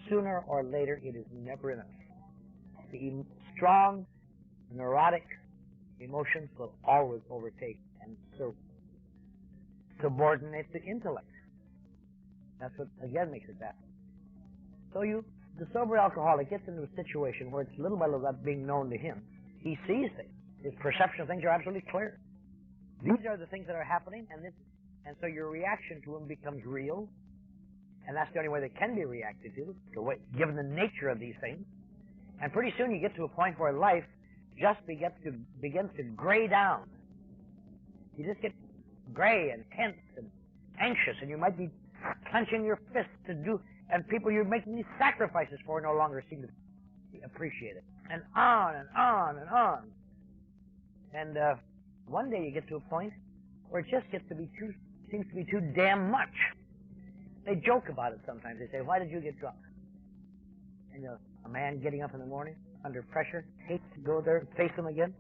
Sooner or later, it is never enough. The strong, neurotic emotions will always overtake and subordinate the intellect. That's what, again, makes it bad. So the sober alcoholic gets into a situation where it's little by little that being known to him. He sees things. His perception of things are absolutely clear. These are the things that are happening, and so your reaction to them becomes real, and that's the only way they can be reacted to, given the nature of these things. And pretty soon you get to a point where life just begins to gray down. You just get gray and tense and anxious, and you might be clenching your fists to do, and people you're making these sacrifices for no longer seem to appreciate it. And on and on and on. And one day you get to a point where it just seems to be too damn much. They joke about it sometimes. They say, "Why did you get drunk?" And a man getting up in the morning under pressure, hates to go there and face them again.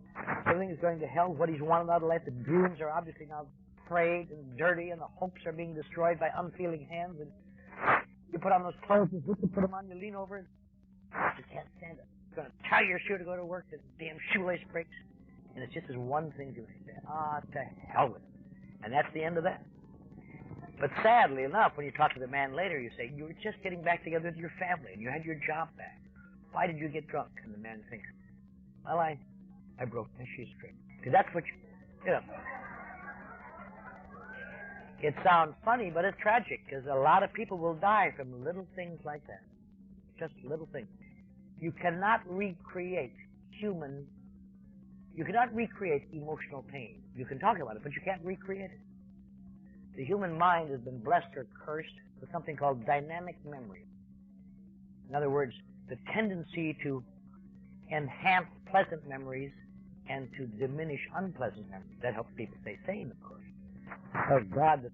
Everything is going to hell. What he's wanted out of life, the dreams are obviously now frayed and dirty, and the hopes are being destroyed by unfeeling hands. And you put on those clothes, you put them on, you lean over, and you can't stand it. You're going to tie your shoe to go to work, the damn shoelace breaks, and it's just this one thing to say, to hell with it. And that's the end of that. But sadly enough, when you talk to the man later, you say, you were just getting back together with your family, and you had your job back. Why did you get drunk? And the man thinks, well, I broke my shoestring. See, that's what you know. It sounds funny, but it's tragic, because a lot of people will die from little things like that. Just little things. You cannot recreate emotional pain. You can talk about it, but you can't recreate it. The human mind has been blessed or cursed with something called dynamic memory. In other words, the tendency to enhance pleasant memories and to diminish unpleasant memories. That helps people stay sane, of course. Oh, God, that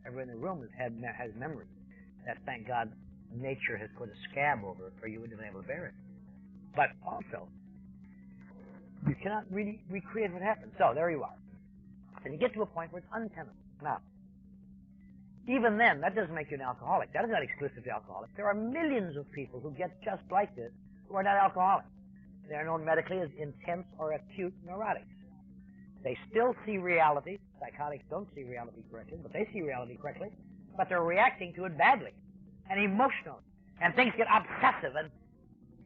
everyone in the room has memory. That, thank God, nature has put a scab over it, or you wouldn't have been able to bear it. But also, you cannot really recreate what happened. So, there you are. And you get to a point where it's untenable. Now, even then, that doesn't make you an alcoholic. That is not exclusive to alcoholics. There are millions of people who get just like this who are not alcoholics. They are known medically as intense or acute neurotics. They still see reality. Psychotics don't see reality correctly, but they see reality correctly. But they're reacting to it badly and emotionally. And things get obsessive, and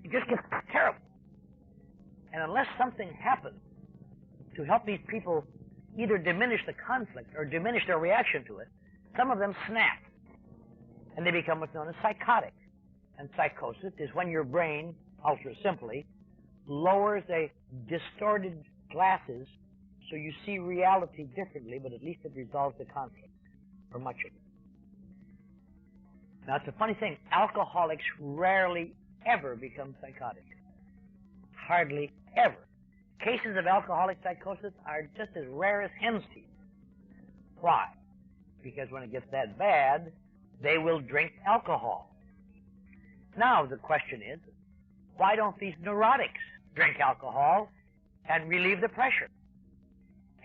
it just gets terrible. And unless something happens to help these people either diminish the conflict or diminish their reaction to it, some of them snap, and they become what's known as psychotic. And psychosis is when your brain, ultra simply, lowers a distorted glasses so you see reality differently, but at least it resolves the conflict, or much of it. Now, it's a funny thing. Alcoholics rarely ever become psychotic. Hardly ever. Cases of alcoholic psychosis are just as rare as hen's teeth. Why? Because when it gets that bad, they will drink alcohol. Now, the question is, why don't these neurotics drink alcohol and relieve the pressure?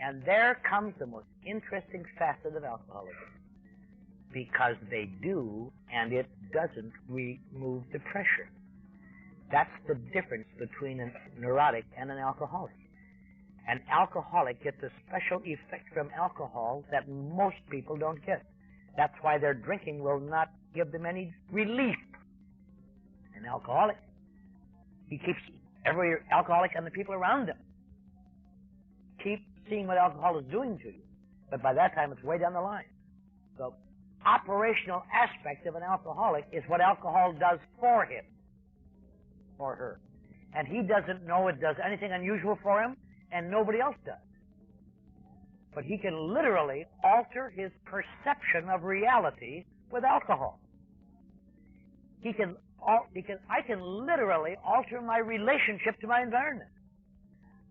And there comes the most interesting facet of alcoholism. Because they do, and it doesn't remove the pressure. That's the difference between a neurotic and an alcoholic. An alcoholic gets a special effect from alcohol that most people don't get. That's why their drinking will not give them any relief. An alcoholic, he keeps every alcoholic and the people around him keep seeing what alcohol is doing to you. But by that time, it's way down the line. So, operational aspect of an alcoholic is what alcohol does for him or her. And he doesn't know it does anything unusual for him, and nobody else does. But he can literally alter his perception of reality with alcohol. I can literally alter my relationship to my environment.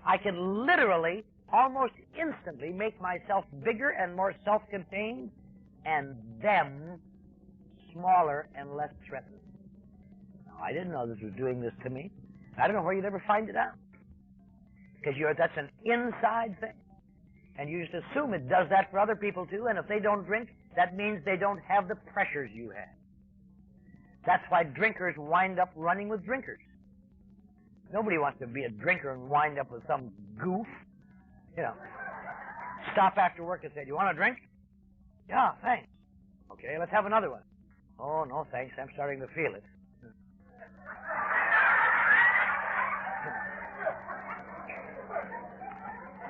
I can literally, almost instantly, make myself bigger and more self-contained, and them smaller and less threatening. Now, I didn't know this was doing this to me. I don't know where you'd ever find it out. Because that's an inside thing. And you just assume it does that for other people too, and if they don't drink, that means they don't have the pressures you have. That's why drinkers wind up running with drinkers. Nobody wants to be a drinker and wind up with some goof. Stop after work and say, "Do you want a drink?" "Yeah, thanks." "Okay, let's have another one." "Oh, no, thanks. I'm starting to feel it."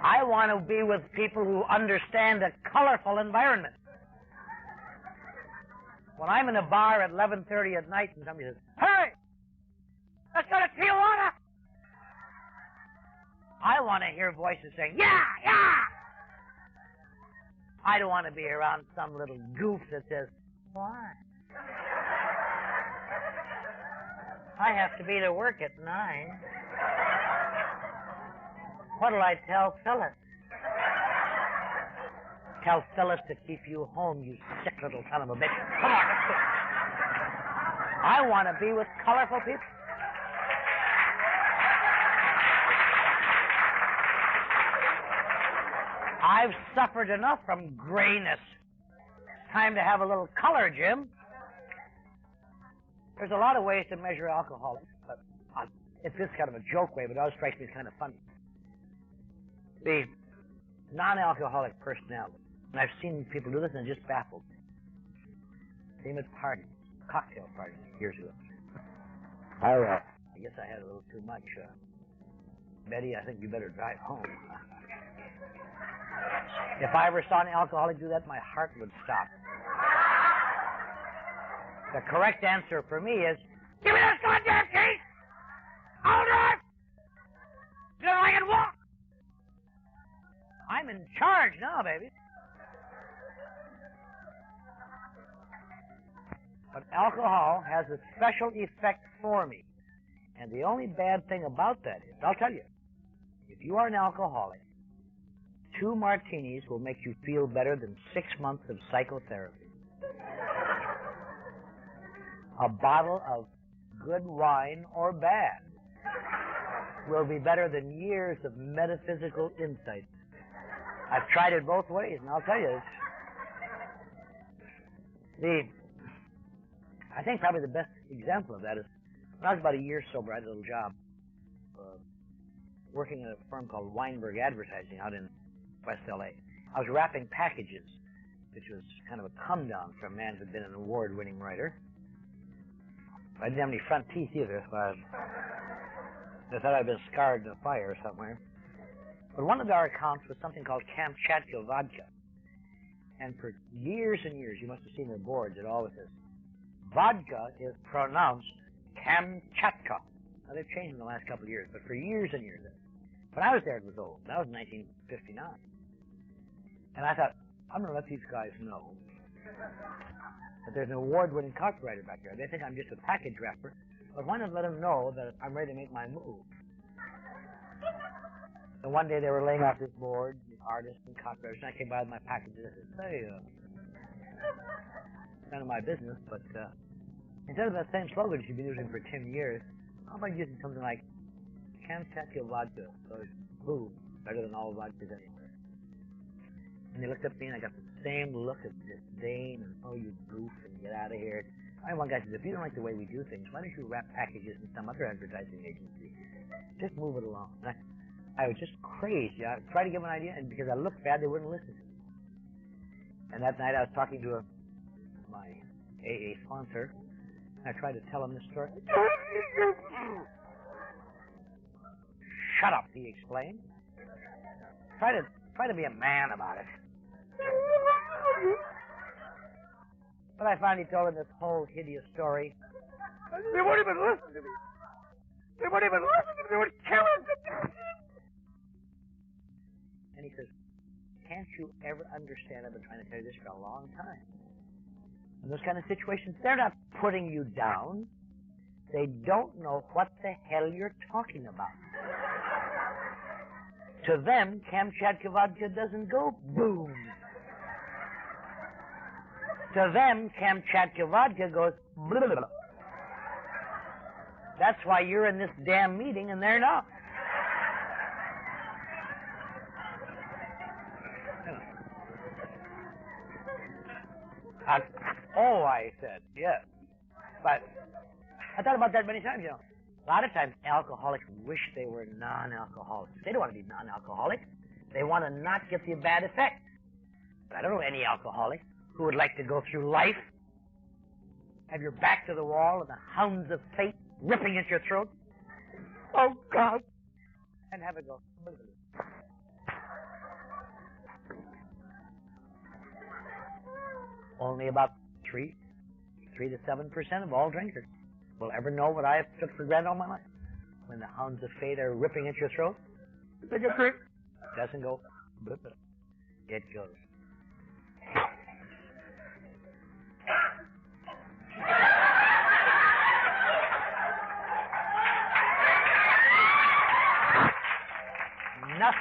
I want to be with people who understand a colorful environment. When I'm in a bar at 11:30 at night and somebody says, "Hey, let's go to Tijuana," I want to hear voices saying, "Yeah, yeah." I don't want to be around some little goof that says, why? I have to be to work at 9. What'll I tell Phyllis? Tell Phyllis to keep you home, you sick little son of a bitch. Come on, let's go. I want to be with colorful people. I've suffered enough from grayness. It's time to have a little color, Jim. There's a lot of ways to measure alcoholics, but it's this kind of a joke way, but it always strikes me as kind of funny. The non-alcoholic personality. And I've seen people do this, and it just baffles me. Same at parties, cocktail parties years ago. I guess I had a little too much. Betty, I think you better drive home. If I ever saw an alcoholic do that, my heart would stop. The correct answer for me is, give me this goddamn key! I'll drive! Then I can walk! I'm in charge now, baby. But alcohol has a special effect for me. And the only bad thing about that is, I'll tell you, if you are an alcoholic, 2 martinis will make you feel better than 6 months of psychotherapy. A bottle of good wine or bad will be better than years of metaphysical insight. I've tried it both ways, and I'll tell you, I think probably the best example of that is when I was about a year sober, I had a little job working at a firm called Weinberg Advertising out in West L.A. I was wrapping packages, which was kind of a come-down for a man who'd been an award-winning writer. I didn't have any front teeth either, so I thought I'd been scarred in a fire somewhere. But one of our accounts was something called Kamchatka vodka. And for years and years, you must have seen the boards, it always says, vodka is pronounced Kamchatka. Now, they've changed in the last couple of years, but for years and years. When I was there, it was old. That was 1959. And I thought, I'm going to let these guys know that there's an award-winning copywriter back there. They think I'm just a package wrapper, but why not let them know that I'm ready to make my move? And one day they were laying off this board, the artists and copywriters, and I came by with my packages. I said, hey, none of my business, but instead of that same slogan you've been using for 10 years, how about using something like Kamchatka vodka, so it's boom, better than all vodkas anywhere. And they looked up at me and I got the same look of disdain and, oh, you goof, and get out of here. I one guy says, if you don't like the way we do things, why don't you wrap packages in some other advertising agency? Just move it along. And I was just crazy. I tried to give them an idea, and because I looked bad, they wouldn't listen to me. And that night I was talking to my AA sponsor, and I tried to tell him this story. Shut up, he explained. Try to be a man about it. But I finally told him this whole hideous story. They won't even listen to me. They won't even listen to me. They would kill us. And he says, can't you ever understand? I've been trying to tell you this for a long time. In those kind of situations, they're not putting you down. They don't know what the hell you're talking about. To them, Kamchatka vodka doesn't go boom. To them, Kamchatka vodka goes blah, blah, blah. That's why you're in this damn meeting and they're not. I said, yes. But I thought about that many times, you know. A lot of times, alcoholics wish they were non-alcoholics. They don't want to be non-alcoholic. They want to not get the bad effect. But I don't know any alcoholic who would like to go through life, have your back to the wall and the hounds of fate ripping at your throat. Oh, God. And have it go. Only about 3 to 7% of all drinkers will ever know what I have took for granted all my life. When the hounds of fate are ripping at your throat, take a drink. Doesn't go. It goes.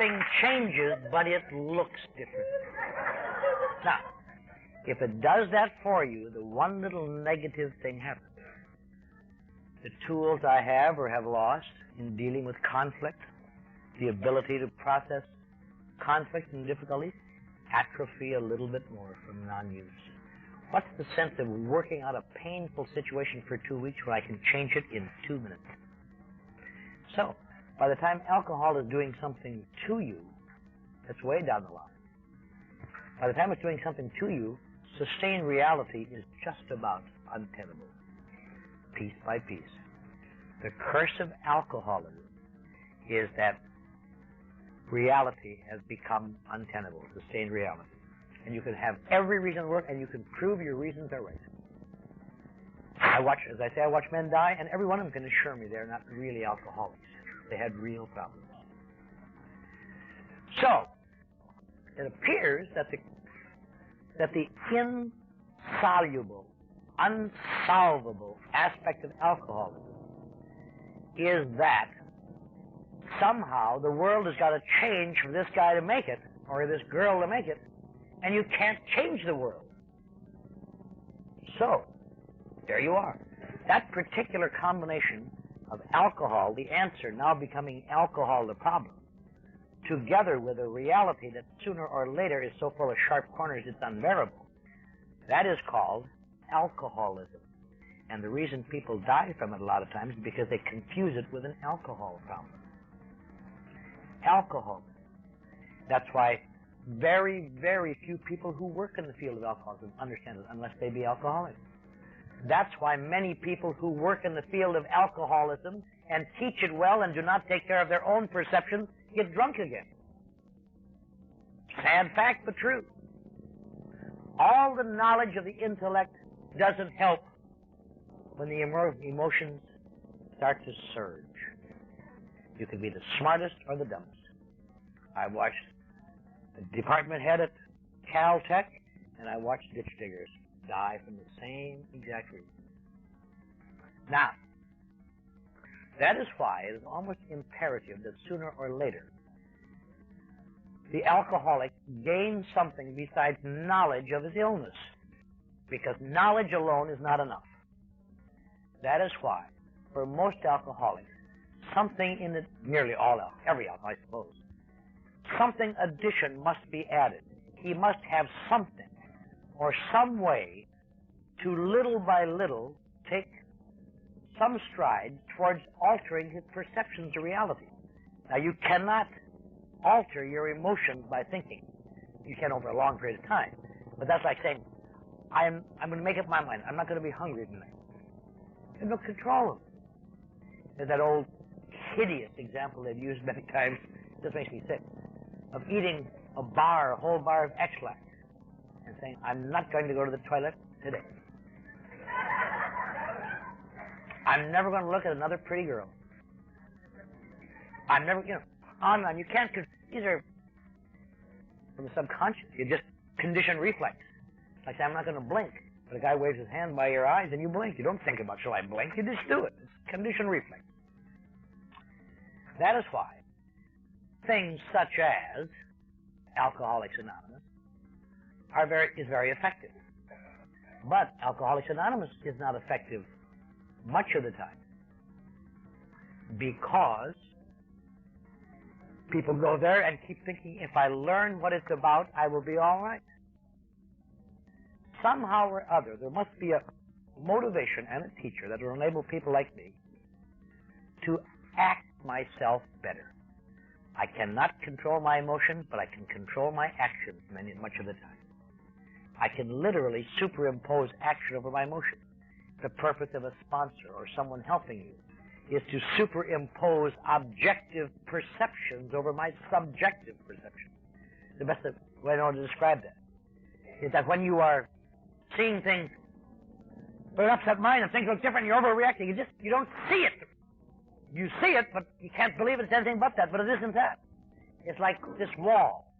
Nothing changes, but it looks different. Now, if it does that for you, the one little negative thing happens. The tools I have or have lost in dealing with conflict, the ability to process conflict and difficulties, atrophy a little bit more from non-use. What's the sense of working out a painful situation for 2 weeks when I can change it in 2 minutes? So, by the time alcohol is doing something to you, it's way down the line. By the time it's doing something to you, sustained reality is just about untenable, piece by piece. The curse of alcoholism is that reality has become untenable, sustained reality. And you can have every reason to work, and you can prove your reasons are right. I watch men die, and every one of them can assure me they're not really alcoholics. They had real problems. So, it appears that the insoluble, unsolvable aspect of alcoholism is that somehow the world has got to change for this guy to make it, or this girl to make it, and you can't change the world. So, there you are. That particular combination of alcohol, the answer now becoming alcohol the problem, together with a reality that sooner or later is so full of sharp corners it's unbearable, that is called alcoholism. And the reason people die from it a lot of times is because they confuse it with an alcohol problem. Alcohol. That's why very, very few people who work in the field of alcoholism understand it unless they be alcoholics. That's why many people who work in the field of alcoholism and teach it well and do not take care of their own perceptions get drunk again. Sad fact, but true. All the knowledge of the intellect doesn't help when the emotions start to surge. You can be the smartest or the dumbest. I watched the department head at Caltech, and I watched ditch diggers die from the same exact reason. Now, that is why it is almost imperative that sooner or later the alcoholic gains something besides knowledge of his illness, because knowledge alone is not enough. That is why, for most alcoholics, something in it, nearly all every alcoholic, I suppose, something addition must be added. He must have something or some way to little by little take some stride towards altering his perceptions of reality. Now, you cannot alter your emotions by thinking. You can over a long period of time. But that's like saying, I'm going to make up my mind. I'm not going to be hungry tonight. You have no control of it. There's that old hideous example they've used many times, this makes me sick, of eating a whole bar of X-Lax and saying, I'm not going to go to the toilet today. I'm never going to look at another pretty girl. I'm never, on and on. You can't, these are from the subconscious. You just condition reflex. Like say, I'm not going to blink. But a guy waves his hand by your eyes and you blink. You don't think about, shall I blink? You just do it. It's condition reflex. That is why things such as Alcoholics Anonymous is very effective. But Alcoholics Anonymous is not effective much of the time because people go there and keep thinking, if I learn what it's about, I will be all right. Somehow or other, there must be a motivation and a teacher that will enable people like me to act myself better. I cannot control my emotions, but I can control my actions much of the time. I can literally superimpose action over my emotions. The purpose of a sponsor or someone helping you is to superimpose objective perceptions over my subjective perceptions. The best way I know to describe that is that when you are seeing things with an upset mind and things look different, you're overreacting. You don't see it. You see it, but you can't believe it's anything but that, but it isn't that. It's like this wall.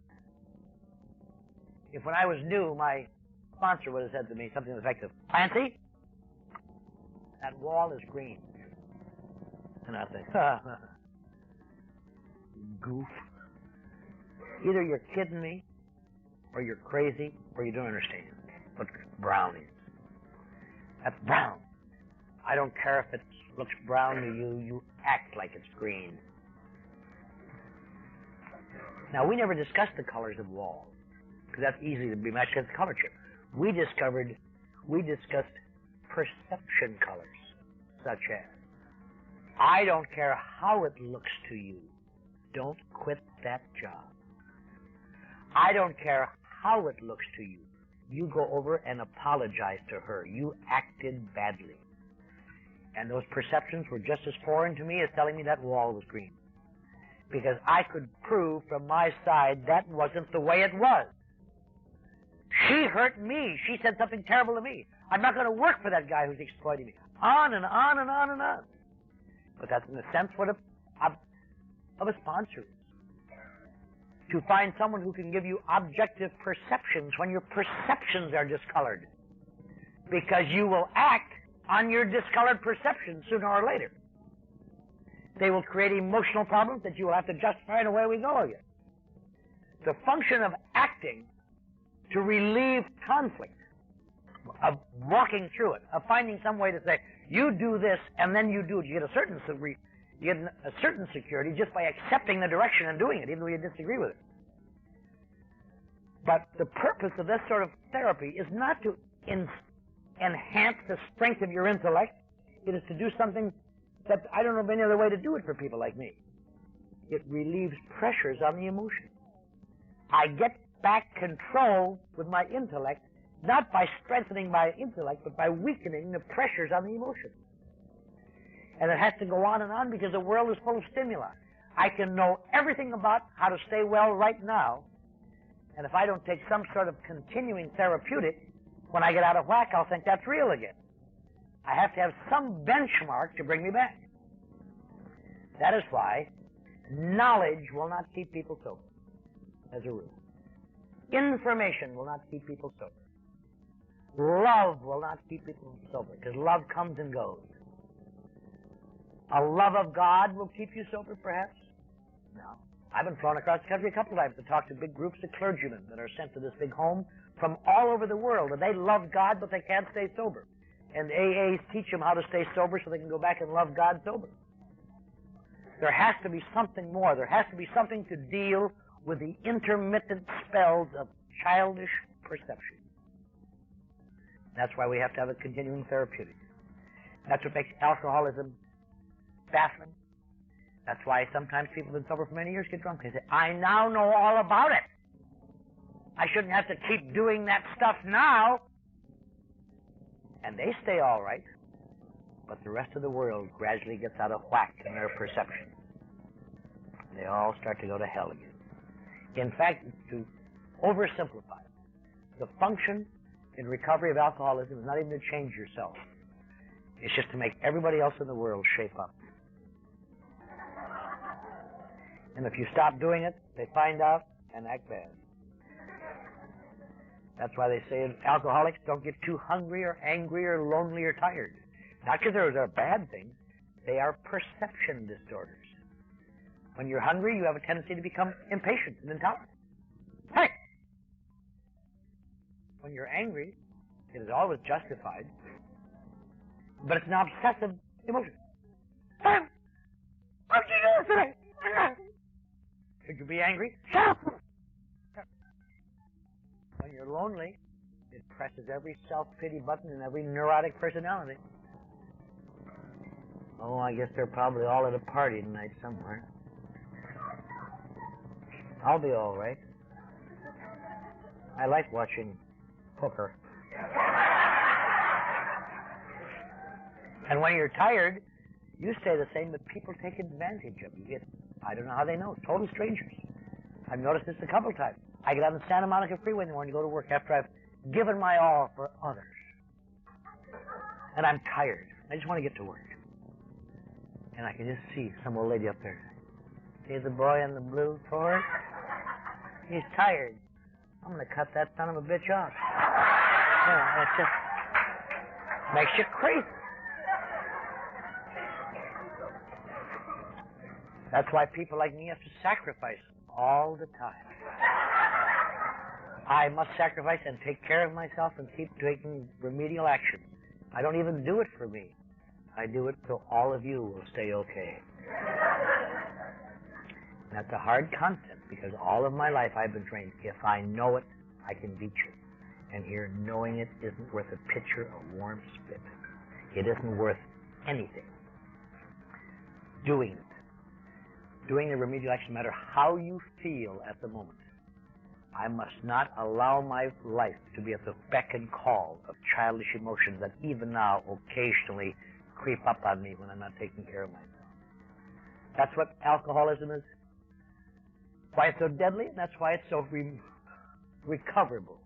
If when I was new, my sponsor would have said to me something to the effect of, Clancy, that wall is green. And I think, goof. Either you're kidding me, or you're crazy, or you don't understand what brown is. That's brown. I don't care if it looks brown to you, you act like it's green. Now, we never discussed the colors of walls, because that's easy to be matched against the color chip. We discussed perception colors, such as, I don't care how it looks to you, don't quit that job. I don't care how it looks to you, you go over and apologize to her. You acted badly. And those perceptions were just as foreign to me as telling me that wall was green. Because I could prove from my side that wasn't the way it was. She hurt me. She said something terrible to me. I'm not going to work for that guy who's exploiting me. On and on and on and on. But that's in a sense what a sponsor is. To find someone who can give you objective perceptions when your perceptions are discolored. Because you will act on your discolored perceptions sooner or later. They will create emotional problems that you will have to justify, and away we go again. The function of acting to relieve conflict, of walking through it, of finding some way to say, you do this, and then you do it. You get a certain security just by accepting the direction and doing it, even though you disagree with it. But the purpose of this sort of therapy is not to enhance the strength of your intellect. It is to do something that I don't know of any other way to do it for people like me. It relieves pressures on the emotion. I get back control with my intellect, not by strengthening my intellect, but by weakening the pressures on the emotion. And it has to go on and on because the world is full of stimuli. I can know everything about how to stay well right now, and if I don't take some sort of continuing therapeutic, when I get out of whack, I'll think that's real again. I have to have some benchmark to bring me back. That is why knowledge will not keep people sober, as a rule. Information will not keep people sober. Love will not keep people sober, because love comes and goes. A love of God will keep you sober, perhaps? No. I've been flown across the country a couple of times to talk to big groups of clergymen that are sent to this big home from all over the world, and they love God, but they can't stay sober. And AAs teach them how to stay sober so they can go back and love God sober. There has to be something more. There has to be something to deal with the intermittent spells of childish perception. That's why we have to have a continuing therapeutic. That's what makes alcoholism baffling. That's why sometimes people who've been sober for many years get drunk. They say, I now know all about it. I shouldn't have to keep doing that stuff now. And they stay all right, but the rest of the world gradually gets out of whack in their perception. And they all start to go to hell again. In fact, to oversimplify, the function in recovery of alcoholism is not even to change yourself. It's just to make everybody else in the world shape up. And if you stop doing it, they find out and act bad. That's why they say alcoholics don't get too hungry or angry or lonely or tired. Not because those are bad things. They are perception disorders. When you're hungry, you have a tendency to become impatient and intolerant. Hey! When you're angry, it is always justified, but it's an obsessive emotion. Hey! What did you do today? Should you be angry? Shut up! When you're lonely, it presses every self-pity button in every neurotic personality. Oh, I guess they're probably all at a party tonight somewhere. I'll be all right. I like watching poker. And when you're tired, you stay the same, but people take advantage of you. I don't know how they know. Total strangers. I've noticed this a couple of times. I get on the Santa Monica Freeway in the morning to go to work after I've given my all for others. And I'm tired. I just want to get to work. And I can just see some old lady up there. See the boy in the blue Ford? He's tired. I'm going to cut that son of a bitch off. Yeah, it just makes you crazy. That's why people like me have to sacrifice all the time. I must sacrifice and take care of myself and keep taking remedial action. I don't even do it for me. I do it so all of you will stay okay. That's a hard concept because all of my life I've been trained, if I know it, I can beat you. And here, knowing it isn't worth a pitcher of warm spit. It isn't worth anything. Doing it. Doing the remedial action, no matter how you feel at the moment. I must not allow my life to be at the beck and call of childish emotions that even now occasionally creep up on me when I'm not taking care of myself. That's what alcoholism is. Why it's so deadly, and that's why it's so recoverable.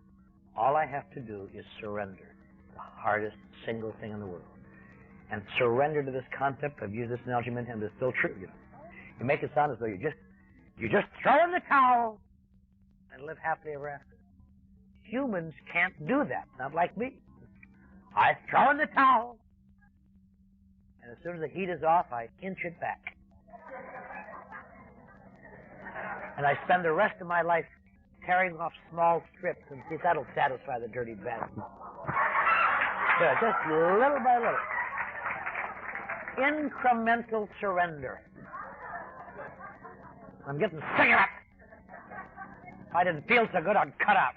All I have to do is surrender, the hardest single thing in the world. And surrender to this concept. I've used this analogy many times, it's still true. You make it sound as though you just throw in the towel and live happily ever after. Humans can't do that, not like me. I throw in the towel, and as soon as the heat is off, I inch it back. And I spend the rest of my life tearing off small strips, and see if that'll satisfy the dirty bastard. Yeah, just little by little. Incremental surrender. I'm getting sick of it. If I didn't feel so good, I'd cut out.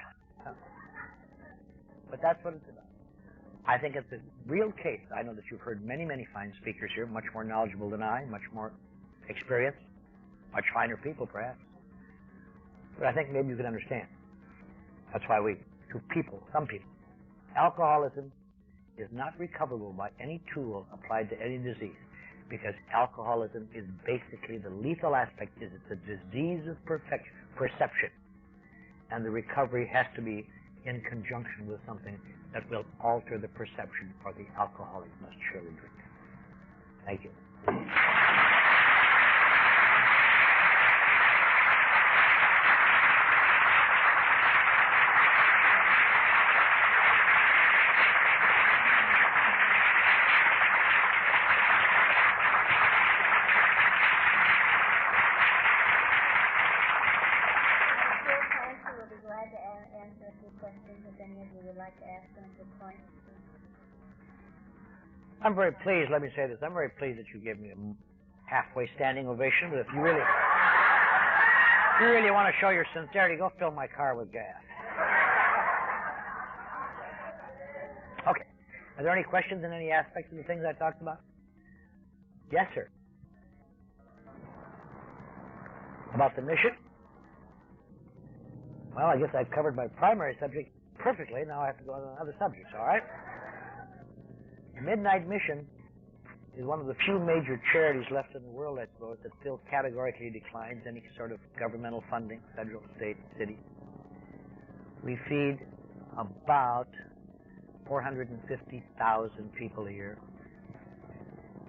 But that's what it's about. I think it's a real case. I know that you've heard many, many fine speakers here, much more knowledgeable than I, much more experienced, much finer people, perhaps. But I think maybe you can understand. That's why some people, alcoholism is not recoverable by any tool applied to any disease, because alcoholism is basically, the lethal aspect is it's a disease of perception. And the recovery has to be in conjunction with something that will alter the perception, or the alcoholic must surely drink. Thank you. I'm very pleased, let me say this, I'm very pleased that you gave me a halfway standing ovation, but if you really want to show your sincerity, go fill my car with gas. Okay. Are there any questions in any aspects of the things I talked about? Yes, sir. About the mission? Well, I guess I've covered my primary subject perfectly. Now I have to go on to other subjects, all right? The Midnight Mission is one of the few major charities left in the world, I suppose, that still categorically declines any sort of governmental funding, federal, state, city. We feed about 450,000 people a year.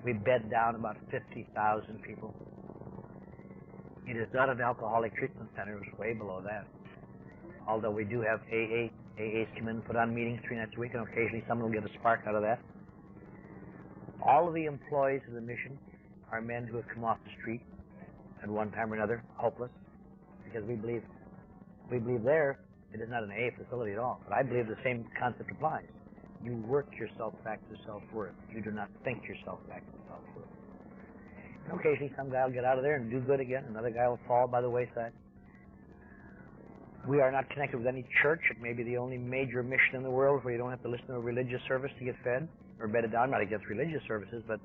We bed down about 50,000 people. It is not an alcoholic treatment center. It's way below that. Although we do have AAs come in and put on meetings 3 nights a week, and occasionally someone will get a spark out of that. All of the employees of the mission are men who have come off the street at one time or another, hopeless, because we believe there it is not an AA facility at all. But I believe the same concept applies. You work yourself back to self-worth. You do not think yourself back to self-worth. And occasionally some guy will get out of there and do good again. Another guy will fall by the wayside. We are not connected with any church. It may be the only major mission in the world where you don't have to listen to a religious service to get fed or bedded down. I'm not against religious services, but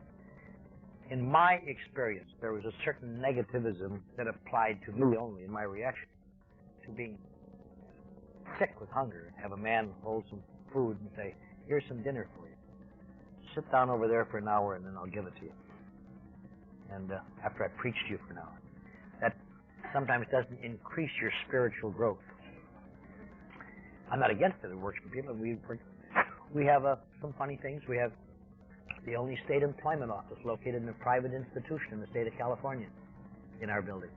in my experience, there was a certain negativism that applied to me only in my reaction to being sick with hunger. Have a man hold some food and say, "Here's some dinner for you. Sit down over there for an hour and then I'll give it to you." And after I preach to you for an hour. That sometimes doesn't increase your spiritual growth. I'm not against it. It works for people. We have some funny things. We have the only state employment office located in a private institution in the state of California in our building.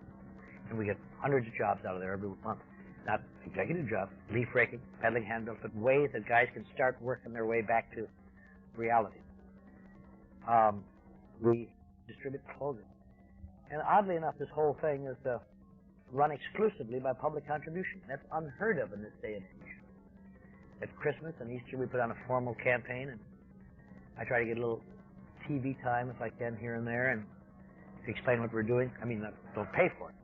And we get hundreds of jobs out of there every month. Not executive jobs, leaf raking, peddling handbills, but ways that guys can start working their way back to reality. We distribute clothing. And oddly enough, this whole thing is run exclusively by public contribution. That's unheard of in this day and age. At Christmas and Easter, we put on a formal campaign, and I try to get a little TV time if I can here and there, and explain what we're doing. I mean, don't pay for it.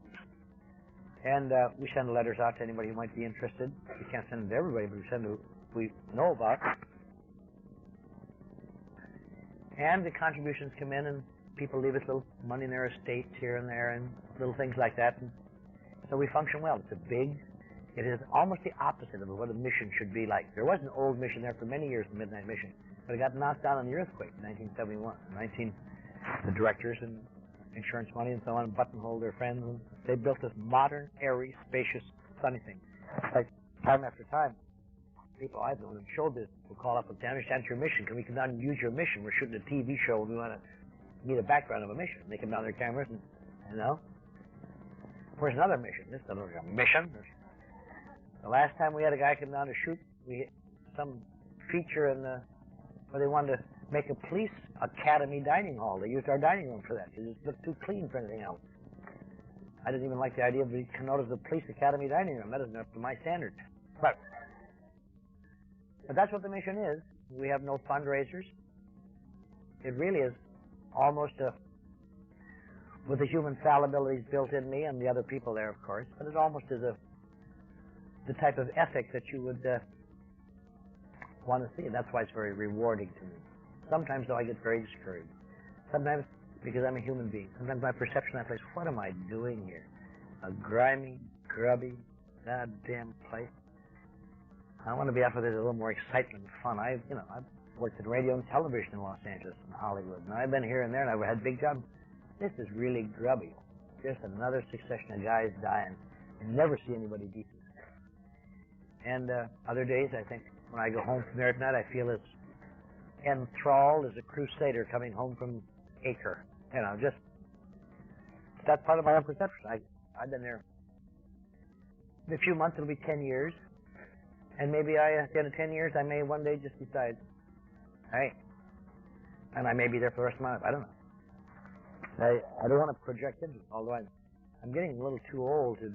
And we send letters out to anybody who might be interested. We can't send them to everybody, but we send to who we know about. And the contributions come in, and people leave us little money in their estates here and there, and little things like that. And so we function well. It is almost the opposite of what a mission should be like. There was an old mission there for many years, the Midnight Mission, but it got knocked down in the earthquake in 1971. The directors and insurance money and so on buttonholed their friends, and they built this modern, airy, spacious, sunny thing. Like, time after time, people I've known in show business will call up and say, I understand your mission. Can we come down and use your mission? We're shooting a TV show and we want to need a background of a mission. They come down their cameras and, where's another mission? This doesn't look like a mission. The last time we had a guy come down to shoot, we hit some feature where they wanted to make a police academy dining hall. They used our dining room for that. It just looked too clean for anything else. I didn't even like the idea of being connoted as a police academy dining room. That isn't up to my standards. But that's what the mission is. We have no fundraisers. It really is almost with the human fallibilities built in me and the other people there, of course, but it almost is the type of ethic that you would want to see. That's why it's very rewarding to me. Sometimes, though, I get very discouraged. Sometimes because I'm a human being. Sometimes my perception of that place, what am I doing here? A grimy, grubby, goddamn place. I want to be out with a little more excitement and fun. I've worked in radio and television in Los Angeles and Hollywood, and I've been here and there, and I've had big jobs. This is really grubby. Just another succession of guys dying. You never see anybody decent. And other days, I think, when I go home from there at night, I feel as enthralled as a crusader coming home from Acre. Just that's part of my own perception. I've been there. In a few months, it'll be 10 years. And maybe at the end of 10 years, I may one day just decide, hey, and I may be there for the rest of my life. I don't know. I don't want to project into it, although I'm getting a little too old to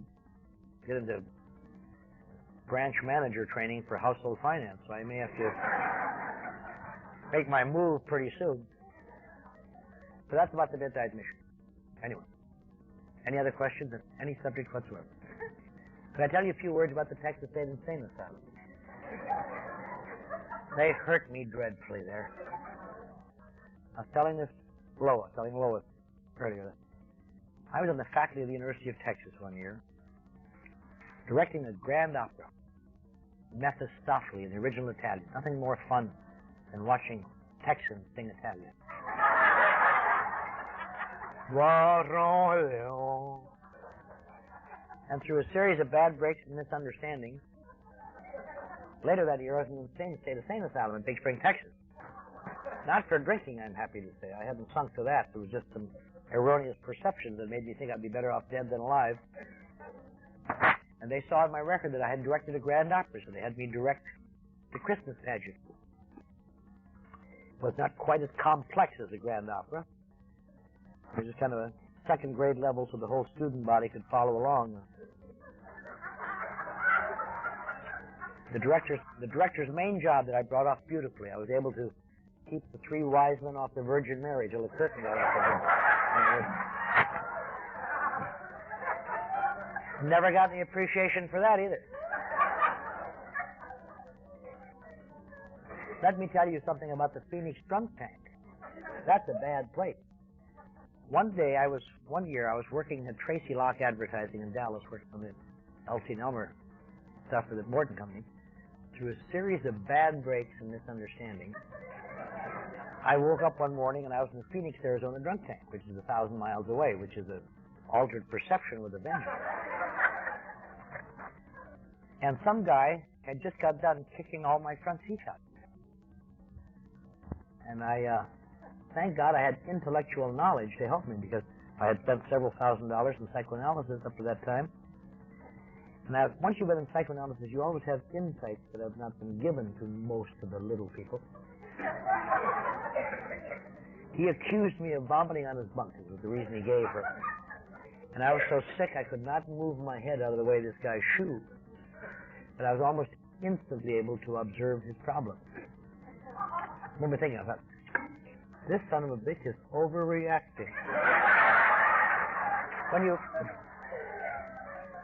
get into branch manager training for household finance, so I may have to make my move pretty soon. So that's about the Midnight Mission. Anyway, any other questions on any subject whatsoever? Can I tell you a few words about the Texas State Insane Asylum? They hurt me dreadfully there. I was telling Lois earlier. I was on the faculty of the University of Texas one year, directing a grand opera, Mephistopheles in the original Italian. Nothing more fun than watching Texans sing Italian. And through a series of bad breaks and misunderstandings, later that year I was in the state asylum in Big Spring, Texas. Not for drinking, I'm happy to say. I hadn't sunk to that. There was just some erroneous perceptions that made me think I'd be better off dead than alive. And they saw in my record that I had directed a grand opera, so they had me direct the Christmas pageant. It was not quite as complex as a grand opera. It was just kind of a second grade level so the whole student body could follow along. The director's main job that I brought off beautifully. I was able to keep the three wise men off the Virgin Mary till the curtain got up. Never got any appreciation for that either. Let me tell you something about the Phoenix drunk tank. That's a bad place. One year I was working at Tracy Locke Advertising in Dallas, working on the L.T. Nelmer stuff for the Morton Company. Through a series of bad breaks and misunderstandings, I woke up one morning and I was in the Phoenix, Arizona drunk tank, which is 1,000 miles away, which is an altered perception with a vengeance. And some guy had just got done kicking all my front teeth out. And thank God I had intellectual knowledge to help me, because I had spent several $1,000s in psychoanalysis up to that time. Now, once you've been in psychoanalysis, you always have insights that have not been given to most of the little people. He accused me of vomiting on his bunk. It was the reason he gave for it. And I was so sick I could not move my head out of the way of this guy's shoe. But I was almost instantly able to observe his problem. I remember thinking, I thought, this son of a bitch is overreacting.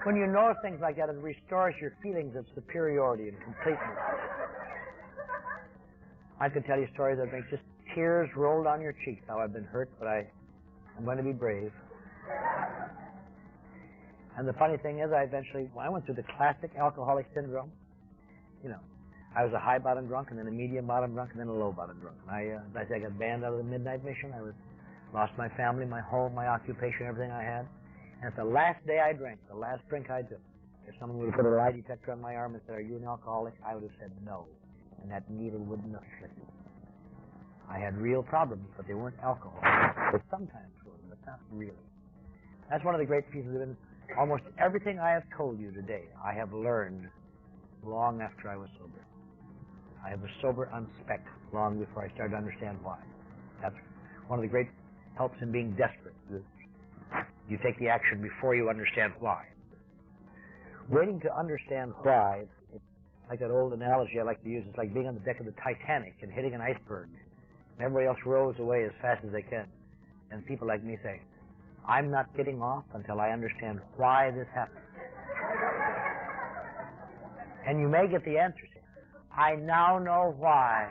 When you know things like that, it restores your feelings of superiority and completeness. I could tell you stories that make just tears roll down your cheeks. How I've been hurt, but I'm going to be brave. And the funny thing is, I went through the classic alcoholic syndrome. You know, I was a high bottom drunk, and then a medium bottom drunk, and then a low bottom drunk. And I got banned out of the Midnight Mission. Lost my family, my home, my occupation, everything I had. And at the last day I drank, the last drink I took, if someone would have put a lie detector on my arm and said, "Are you an alcoholic?" I would have said no. And that needle wouldn't have slipped. I had real problems, but they weren't alcohol. They sometimes were, but not really. That's one of the great pieces of it. Almost everything I have told you today, I have learned long after I was sober. I was sober on spec long before I started to understand why. That's one of the great helps in being desperate. You take the action before you understand why. Waiting to understand why, it's like that old analogy I like to use. It's like being on the deck of the Titanic and hitting an iceberg. And everybody else rows away as fast as they can. And people like me say, I'm not getting off until I understand why this happened. And you may get the answer. I now know why.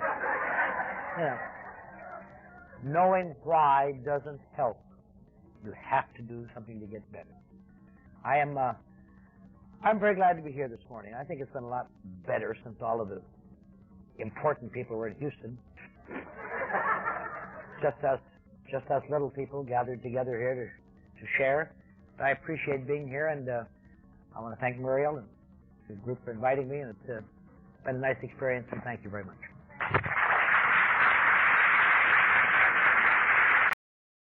You know, knowing why doesn't help. You have to do something to get better. I'm very glad to be here this morning. I think it's been a lot better since all of the important people were in Houston. Just us little people gathered together here to share. I appreciate being here, and I want to thank Muriel and the group for inviting me, and it's been a nice experience, and thank you very much.